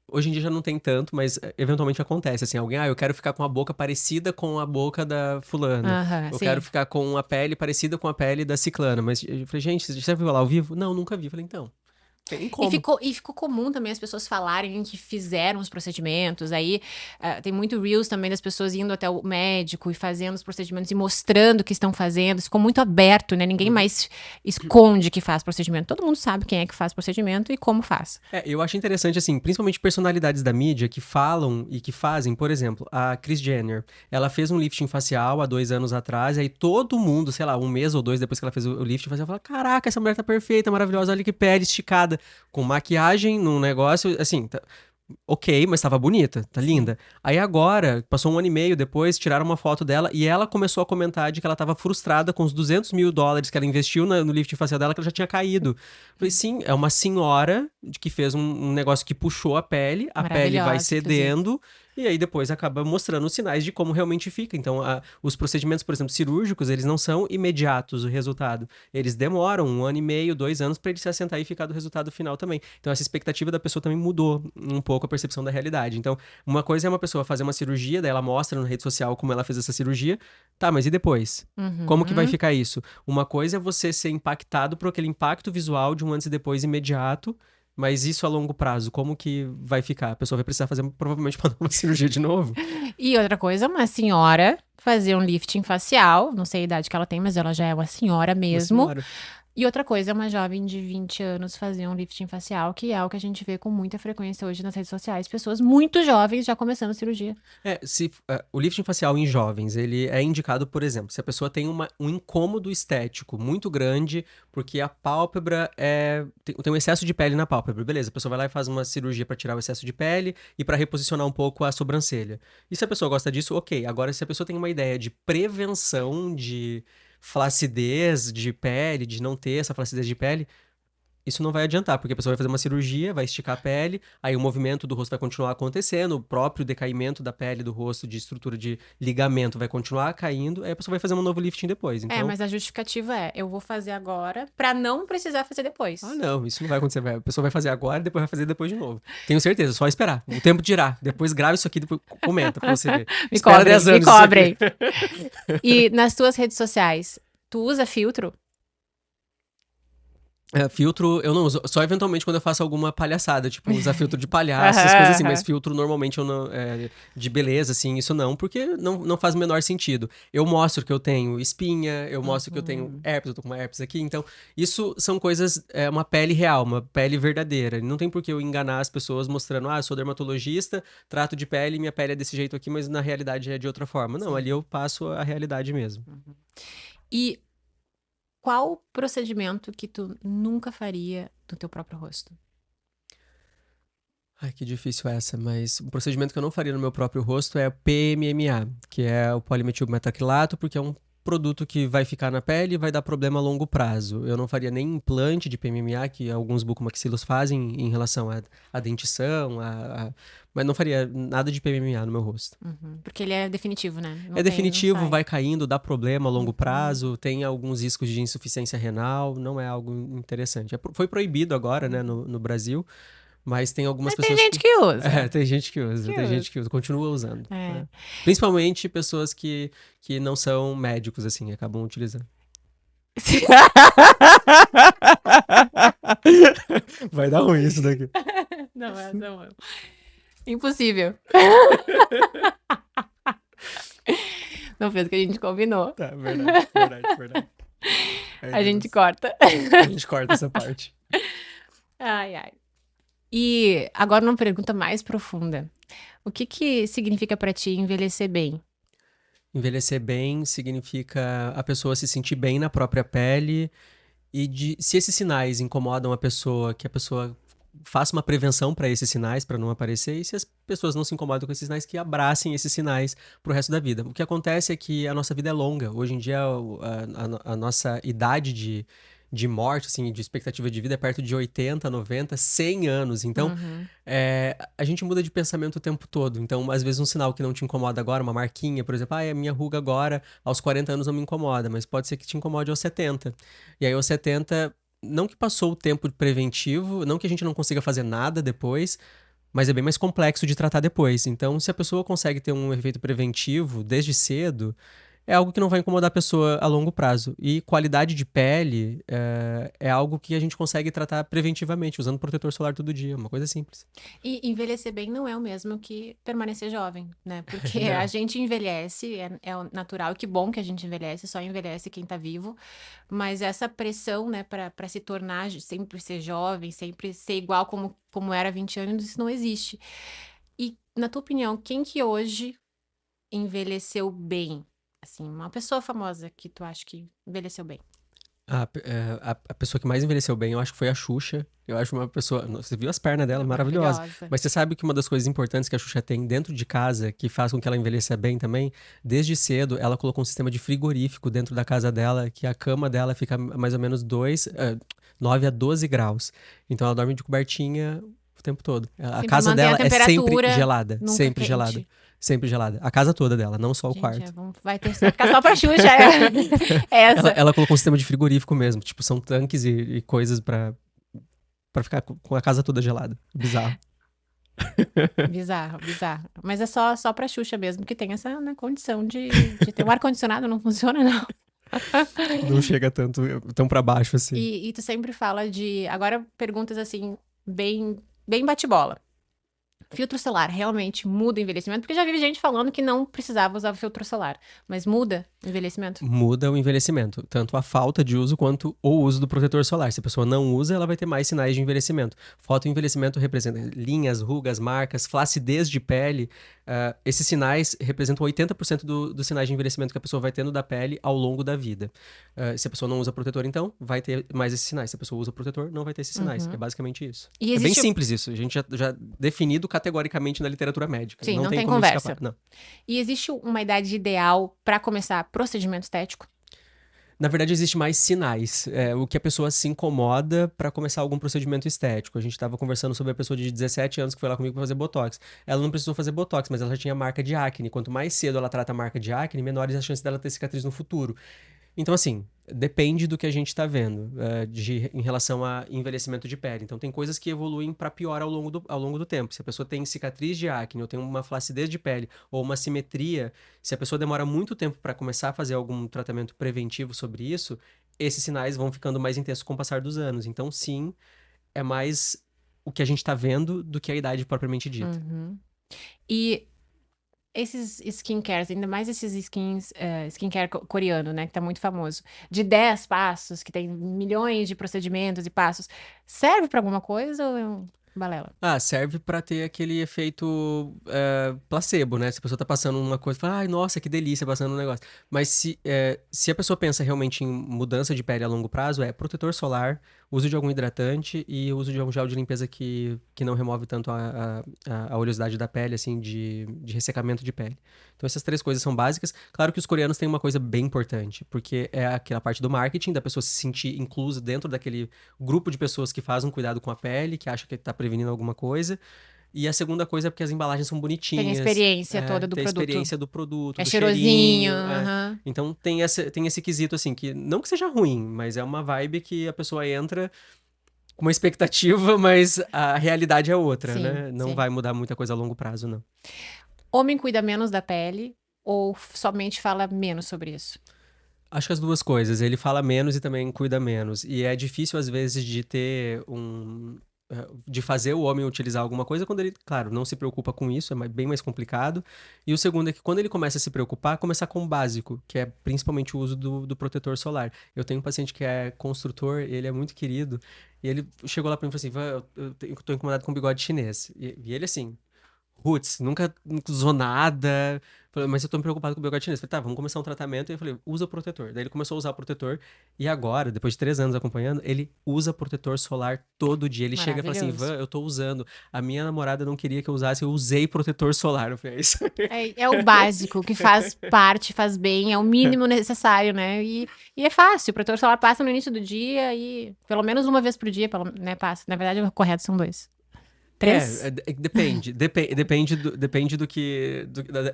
hoje em dia já não tem tanto, mas eventualmente acontece, assim, alguém, eu quero ficar com a boca parecida com a boca da fulana. Aham, Eu quero sim. ficar com a pele parecida com a pele da ciclana. Mas eu falei, gente, você já viu lá ao vivo? Não, nunca vi. Eu falei, então, tem E como. ficou comum também as pessoas falarem que fizeram os procedimentos. Aí tem muito Reels também das pessoas indo até o médico e fazendo os procedimentos e mostrando o que estão fazendo. Isso ficou muito aberto, né? Ninguém Uhum. mais esconde que faz procedimento. Todo mundo sabe quem é que faz procedimento e como faz. Eu acho interessante, assim, principalmente personalidades da mídia que falam e que fazem, por exemplo, a Kris Jenner. Ela fez um lifting facial há 2 anos atrás, aí todo mundo, sei lá, um mês ou dois depois que ela fez o lifting facial, fala: caraca, essa mulher tá perfeita, maravilhosa, olha que pele esticada, com maquiagem num negócio, assim, ok, mas tava bonita, tá Sim. linda. Aí agora, passou 1 ano e meio depois, tiraram uma foto dela e ela começou a comentar de que ela tava frustrada com os $200 mil que ela investiu no lifting facial dela, que ela já tinha caído. Falei, sim, é uma senhora que fez um negócio que puxou a pele vai Maravilhosa, inclusive. cedendo. E aí depois acaba mostrando os sinais de como realmente fica. Então, os procedimentos, por exemplo, cirúrgicos, eles não são imediatos o resultado. Eles demoram 1 ano e meio, 2 anos para ele se assentar e ficar do resultado final também. Então, essa expectativa da pessoa também mudou um pouco a percepção da realidade. Então, uma coisa é uma pessoa fazer uma cirurgia, daí ela mostra na rede social como ela fez essa cirurgia. Tá, mas e depois? Como que vai Uhum. ficar isso? Uma coisa é você ser impactado por aquele impacto visual de um antes e depois imediato, mas isso a longo prazo, como que vai ficar? A pessoa vai precisar fazer provavelmente uma cirurgia de novo? E outra coisa, uma senhora fazer um lifting facial. Não sei a idade que ela tem, mas ela já é uma senhora Uma mesmo. senhora. E outra coisa, uma jovem de 20 anos fazer um lifting facial, que é o que a gente vê com muita frequência hoje nas redes sociais. Pessoas muito jovens já começando cirurgia. O lifting facial em jovens, ele é indicado, por exemplo, se a pessoa tem um incômodo estético muito grande, porque a pálpebra tem um excesso de pele na pálpebra, beleza, a pessoa vai lá e faz uma cirurgia para tirar o excesso de pele e para reposicionar um pouco a sobrancelha. E se a pessoa gosta disso, ok. Agora, se a pessoa tem uma ideia de prevenção de flacidez de pele, de não ter essa flacidez de pele, isso não vai adiantar, porque a pessoa vai fazer uma cirurgia, vai esticar a pele, aí o movimento do rosto vai continuar acontecendo, o próprio decaimento da pele do rosto, de estrutura de ligamento, vai continuar caindo, aí a pessoa vai fazer um novo lifting depois. É, Então, mas a justificativa é, eu vou fazer agora pra não precisar fazer depois. não, isso não vai acontecer. A pessoa vai fazer agora e depois vai fazer depois de novo. Tenho certeza, só esperar. O tempo dirá. Depois grave isso aqui, depois comenta pra você ver. Me Espera cobrem, 10 me anos isso aqui. cobrem. E nas tuas redes sociais, tu usa filtro? Filtro eu não uso, só eventualmente quando eu faço alguma palhaçada, tipo usar filtro de palhaço, essas coisas Aham, assim, mas aham. filtro normalmente eu não, de beleza, assim, isso não, porque não faz o menor sentido. Eu mostro que eu tenho espinha, eu mostro que eu tenho Uhum. herpes, eu tô com uma herpes aqui, então isso são coisas, uma pele real, uma pele verdadeira. Não tem por que eu enganar as pessoas mostrando, eu sou dermatologista, trato de pele, minha pele é desse jeito aqui, mas na realidade é de outra forma. Não, Sim. ali eu passo a realidade mesmo. Uhum. E qual procedimento que tu nunca faria no teu próprio rosto? Ai, que difícil essa, mas um procedimento que eu não faria no meu próprio rosto é o PMMA, que é o polimetilmetacrilato, porque é um produto que vai ficar na pele e vai dar problema a longo prazo. Eu não faria nem implante de PMMA, que alguns bucomaxilos fazem em relação à dentição, mas não faria nada de PMMA no meu rosto. Uhum. Porque ele é definitivo, né? É Não definitivo, sai. vai caindo, dá problema a longo Uhum. prazo, tem alguns riscos de insuficiência renal, não é algo interessante. Foi proibido agora, né, Uhum. no Brasil, mas tem algumas Mas tem pessoas gente que. que usa. Tem gente que usa, Que tem usa. gente que usa, continua usando. É. Principalmente pessoas que não são médicos, assim, acabam utilizando. Vai dar ruim isso daqui. Não, essa não. Impossível. Não fez o que a gente combinou. Tá, verdade, verdade, verdade. Ai, A gente Deus. corta. A gente corta essa parte. Ai, ai. E agora uma pergunta mais profunda. O que que significa pra ti envelhecer bem? Envelhecer bem significa a pessoa se sentir bem na própria pele e se esses sinais incomodam a pessoa, que a pessoa faça uma prevenção para esses sinais, para não aparecer, e se as pessoas não se incomodam com esses sinais, que abracem esses sinais pro resto da vida. O que acontece é que a nossa vida é longa. Hoje em dia, a nossa idade de morte, assim, de expectativa de vida é perto de 80, 90, 100 anos. Então, Uhum. a gente muda de pensamento o tempo todo. Então, às vezes, um sinal que não te incomoda agora, uma marquinha, por exemplo, a minha ruga agora, aos 40 anos não me incomoda, mas pode ser que te incomode aos 70. E aí, aos 70, não que passou o tempo preventivo, não que a gente não consiga fazer nada depois, mas é bem mais complexo de tratar depois. Então, se a pessoa consegue ter um efeito preventivo desde cedo, é algo que não vai incomodar a pessoa a longo prazo. E qualidade de pele é algo que a gente consegue tratar preventivamente, usando protetor solar todo dia, uma coisa simples. E envelhecer bem não é o mesmo que permanecer jovem, né? Porque a Não. gente envelhece, é o natural, que bom que a gente envelhece, só envelhece quem tá vivo, mas essa pressão, né, pra se tornar, sempre ser jovem, sempre ser igual como era há 20 anos, isso não existe. E, na tua opinião, quem que hoje envelheceu bem? Assim, uma pessoa famosa que tu acha que envelheceu bem. A pessoa que mais envelheceu bem, eu acho que foi a Xuxa. Eu acho uma pessoa. Você viu as pernas dela, É maravilhosa. maravilhosa. Mas você sabe que uma das coisas importantes que a Xuxa tem dentro de casa, que faz com que ela envelheça bem também, desde cedo, ela colocou um sistema de frigorífico dentro da casa dela, que a cama dela fica mais ou menos 9 a 12 graus. Então ela dorme de cobertinha o tempo todo. A Sempre casa mantém a dela é sempre temperatura, gelada. nunca Sempre gelada. quente. Sempre gelada. A casa toda dela, não só o Gente, quarto. vai ficar só pra Xuxa Ela, essa. ela colocou um sistema de frigorífico mesmo. Tipo, são tanques e coisas pra ficar com a casa toda gelada. Bizarro. Bizarro, bizarro. Mas é só pra Xuxa mesmo que tem essa, né, condição de ter um ar-condicionado, não funciona, não. Não chega tanto, tão pra baixo assim. E tu sempre fala de. Agora, perguntas assim, bem bate-bola. Filtro solar realmente muda o envelhecimento? Porque já vi gente falando que não precisava usar filtro solar. Mas muda o envelhecimento? Muda o envelhecimento, tanto a falta de uso quanto o uso do protetor solar. Se a pessoa não usa, ela vai ter mais sinais de envelhecimento. Fotoenvelhecimento representa linhas, rugas, marcas, flacidez de pele. Esses sinais representam 80% dos sinais de envelhecimento que a pessoa vai tendo da pele ao longo da vida. Se a pessoa não usa protetor, então, vai ter mais esses sinais. Se a pessoa usa protetor, não vai ter esses sinais. É Uhum. basicamente isso. E É bem existe. simples isso. A gente já definido categoricamente na literatura médica. Sim, Não não tem tem como escapar. conversa. Não. E existe uma idade ideal para começar procedimento estético? Na verdade, existe mais sinais. O que a pessoa se incomoda para começar algum procedimento estético. A gente estava conversando sobre a pessoa de 17 anos que foi lá comigo para fazer botox. Ela não precisou fazer botox, mas ela já tinha marca de acne. Quanto mais cedo ela trata a marca de acne, menores as chances dela ter cicatriz no futuro. Então, assim, depende do que a gente está vendo em relação a envelhecimento de pele. Então, tem coisas que evoluem para pior ao longo do tempo. Se a pessoa tem cicatriz de acne, ou tem uma flacidez de pele, ou uma simetria, se a pessoa demora muito tempo para começar a fazer algum tratamento preventivo sobre isso, esses sinais vão ficando mais intensos com o passar dos anos. Então, sim, é mais o que a gente está vendo do que a idade propriamente dita. Uhum. E esses skincares, ainda mais esses skincare coreano, né, que tá muito famoso, de 10 passos, que tem milhões de procedimentos e passos, serve pra alguma coisa ou é um balela? Serve pra ter aquele efeito placebo, né? Se a pessoa tá passando uma coisa, fala, ai, nossa, que delícia, passando um negócio. Mas se a pessoa pensa realmente em mudança de pele a longo prazo, é protetor solar, uso de algum hidratante e uso de algum gel de limpeza que não remove tanto a oleosidade da pele, assim, de ressecamento de pele. Então, essas três coisas são básicas. Claro que os coreanos têm uma coisa bem importante, porque é aquela parte do marketing, da pessoa se sentir inclusa dentro daquele grupo de pessoas que faz um cuidado com a pele, que acha que tá prevenindo alguma coisa. E a segunda coisa é porque as embalagens são Tem a bonitinhas, experiência toda do tem a produto. experiência do produto, É do cheirosinho, cheirinho. aham. Então tem esse quesito, assim, que não que seja ruim, mas é uma vibe que a pessoa entra com uma expectativa, mas a realidade é outra, Sim, né? Não sim. vai mudar muita coisa a longo prazo, não. Homem cuida menos da pele ou somente fala menos sobre isso? Acho que as duas coisas. Ele fala menos e também cuida menos. E é difícil, às vezes, de ter de fazer o homem utilizar alguma coisa quando ele, claro, não se preocupa com isso, é bem mais complicado. E o segundo é que quando ele começa a se preocupar, começar com o básico, que é principalmente o uso do protetor solar. Eu tenho um paciente que é construtor, ele é muito querido, e ele chegou lá pra mim e falou assim: "Van, eu tô incomodado com bigode chinês." E ele assim, roots, nunca usou nada. Falei, mas eu tô me preocupado com o bigode chinês. Falei, tá, vamos começar um tratamento. E eu falei, usa protetor. Daí ele começou a usar o protetor. E agora, depois de 3 anos acompanhando, ele usa protetor solar todo dia. Ele chega e fala assim, Maravilhoso. Van, eu tô usando. A minha namorada não queria que eu usasse, eu usei protetor solar. Eu falei, é isso aí. É o básico, que faz parte, faz bem, é o mínimo necessário, né? E é fácil, o protetor solar passa no início do dia e pelo menos uma vez por dia, né, passa. Na verdade, o correto são dois. Três? Depende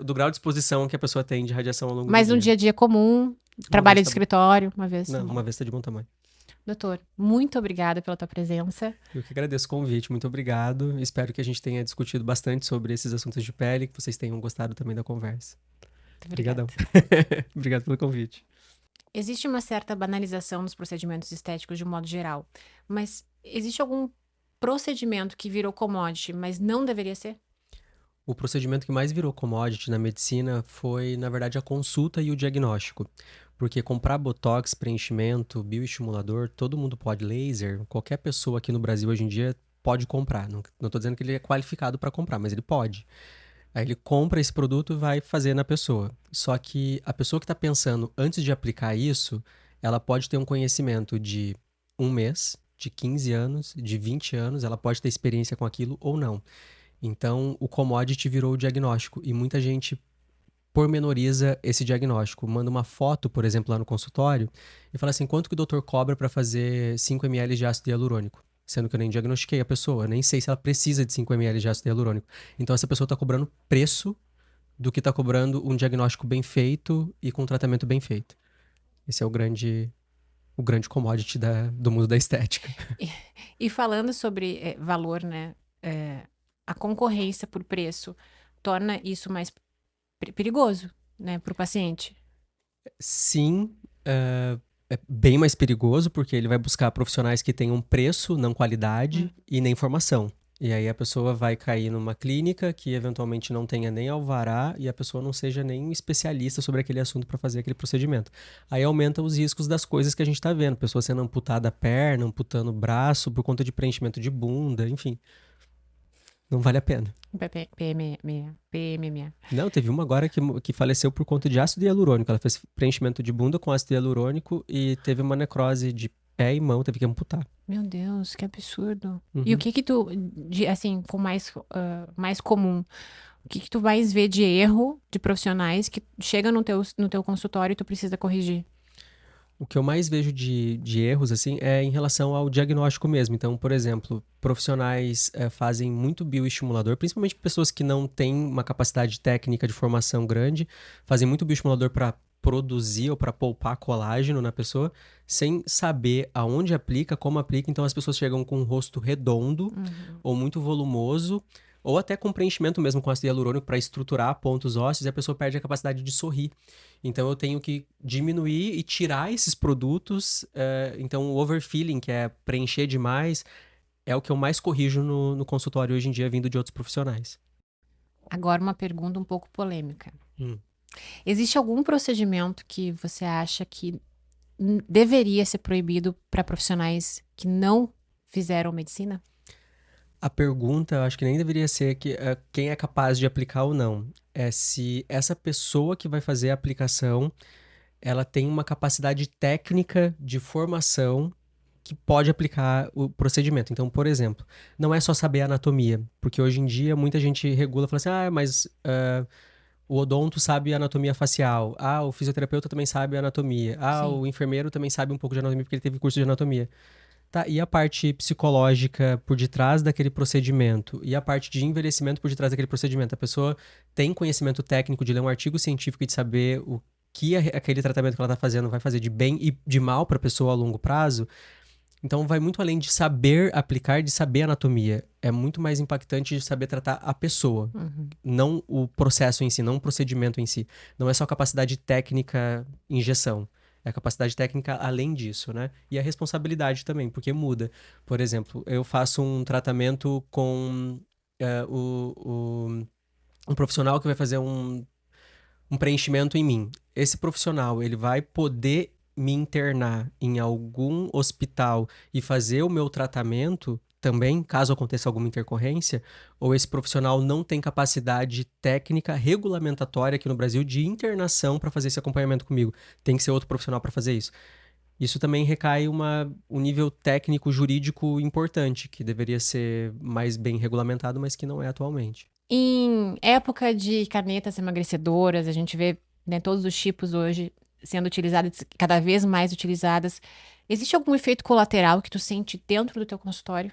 do grau de exposição que a pessoa tem de radiação ao longo do Mas no dia. dia a dia comum, Uma vez trabalho de tá bom. escritório, uma vez tá Não, bom. uma vez tá de bom tamanho. Doutor, muito obrigada pela tua presença. Eu que agradeço o convite, muito obrigado. Espero que a gente tenha discutido bastante sobre esses assuntos de pele, que vocês tenham gostado também da conversa. Muito obrigada. Obrigadão. Obrigado pelo convite. Existe uma certa banalização dos procedimentos estéticos de um modo geral, mas existe algum procedimento que virou commodity, mas não deveria ser? O procedimento que mais virou commodity na medicina foi, na verdade, a consulta e o diagnóstico. Porque comprar botox, preenchimento, bioestimulador, todo mundo pode. Laser, qualquer pessoa aqui no Brasil hoje em dia pode comprar. Não estou dizendo que ele é qualificado para comprar, mas ele pode. Aí ele compra esse produto e vai fazer na pessoa. Só que a pessoa que está pensando antes de aplicar isso, ela pode ter um conhecimento de 1 mês, de 15 anos, de 20 anos, ela pode ter experiência com aquilo ou não. Então, o commodity virou o diagnóstico e muita gente pormenoriza esse diagnóstico. Manda uma foto, por exemplo, lá no consultório e fala assim: quanto que o doutor cobra para fazer 5 ml de ácido hialurônico? Sendo que eu nem diagnostiquei a pessoa, nem sei se ela precisa de 5 ml de ácido hialurônico. Então, essa pessoa está cobrando preço do que está cobrando um diagnóstico bem feito e com um tratamento bem feito. Esse é o grande commodity do mundo da estética. E falando sobre valor, né? A concorrência por preço torna isso mais perigoso, né, para o paciente. Sim, é bem mais perigoso, porque ele vai buscar profissionais que tenham preço, não qualidade e nem formação. E aí a pessoa vai cair numa clínica que eventualmente não tenha nem alvará e a pessoa não seja nem um especialista sobre aquele assunto para fazer aquele procedimento. Aí aumenta os riscos das coisas que a gente está vendo. Pessoa sendo amputada a perna, amputando o braço por conta de preenchimento de bunda, enfim. Não vale a pena. PMMA. Não, teve uma agora que faleceu por conta de ácido hialurônico. Ela fez preenchimento de bunda com ácido hialurônico e teve uma necrose de pé e mão, teve que amputar. Meu Deus, que absurdo. E o Uhum. que tu, assim, com mais comum, o que tu vais ver de erro de profissionais que chega no teu consultório e tu precisa corrigir? O que eu mais vejo de erros, assim, é em relação ao diagnóstico mesmo. Então, por exemplo, profissionais fazem muito bioestimulador, principalmente pessoas que não têm uma capacidade técnica de formação grande, fazem muito bioestimulador para produzir ou para poupar colágeno na pessoa, sem saber aonde aplica, como aplica. Então, as pessoas chegam com um rosto redondo ou muito volumoso, ou até com preenchimento mesmo com ácido hialurônico para estruturar pontos ósseos, e a pessoa perde a capacidade de sorrir. Então eu tenho que diminuir e tirar esses produtos. Então o overfilling, que é preencher demais, é o que eu mais corrijo no consultório hoje em dia, vindo de outros profissionais. Agora uma pergunta um pouco polêmica. Hum. Existe algum procedimento que você acha que deveria ser proibido para profissionais que não fizeram medicina? A pergunta, eu acho que nem deveria ser quem é capaz de aplicar ou não. É se essa pessoa que vai fazer a aplicação, ela tem uma capacidade técnica de formação que pode aplicar o procedimento. Então, por exemplo, não é só saber a anatomia, porque hoje em dia muita gente regula e fala assim: mas o odonto sabe anatomia facial. O fisioterapeuta também sabe anatomia. Sim. O enfermeiro também sabe um pouco de anatomia porque ele teve curso de anatomia. Tá, e a parte psicológica por detrás daquele procedimento? E a parte de envelhecimento por detrás daquele procedimento? A pessoa tem conhecimento técnico de ler um artigo científico e de saber o que aquele tratamento que ela está fazendo vai fazer de bem e de mal para a pessoa a longo prazo? Então vai muito além de saber aplicar, de saber anatomia. É muito mais impactante de saber tratar a pessoa, não o processo em si, não o procedimento em si. Não é só capacidade técnica injeção. É a capacidade técnica além disso, né? E a responsabilidade também, porque muda. Por exemplo, eu faço um tratamento com um profissional que vai fazer um preenchimento em mim. Esse profissional, ele vai poder me internar em algum hospital e fazer o meu tratamento também, caso aconteça alguma intercorrência, ou esse profissional não tem capacidade técnica regulamentatória aqui no Brasil de internação para fazer esse acompanhamento comigo. Tem que ser outro profissional para fazer isso. Isso também recai um nível técnico jurídico importante, que deveria ser mais bem regulamentado, mas que não é atualmente. Em época de canetas emagrecedoras, a gente vê, né, todos os tipos hoje sendo utilizadas, cada vez mais utilizadas. Existe algum efeito colateral que tu sente dentro do teu consultório?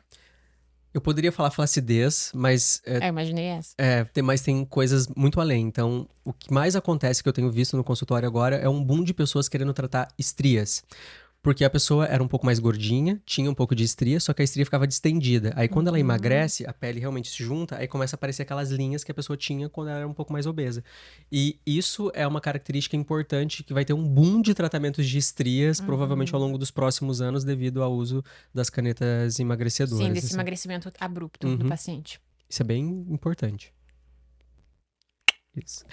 Eu poderia falar flacidez, mas Eu imaginei essa. mas tem coisas muito além. Então, o que mais acontece que eu tenho visto no consultório agora é um boom de pessoas querendo tratar estrias. Porque a pessoa era um pouco mais gordinha, tinha um pouco de estria, só que a estria ficava distendida. Aí quando ela Uhum. emagrece, a pele realmente se junta, aí começa a aparecer aquelas linhas que a pessoa tinha quando ela era um pouco mais obesa. E isso é uma característica importante que vai ter um boom de tratamentos de estrias, provavelmente ao Uhum. longo dos próximos anos, devido ao uso das canetas Sim, emagrecedoras, desse assim. emagrecimento abrupto do Uhum. paciente. Isso é bem importante. Isso.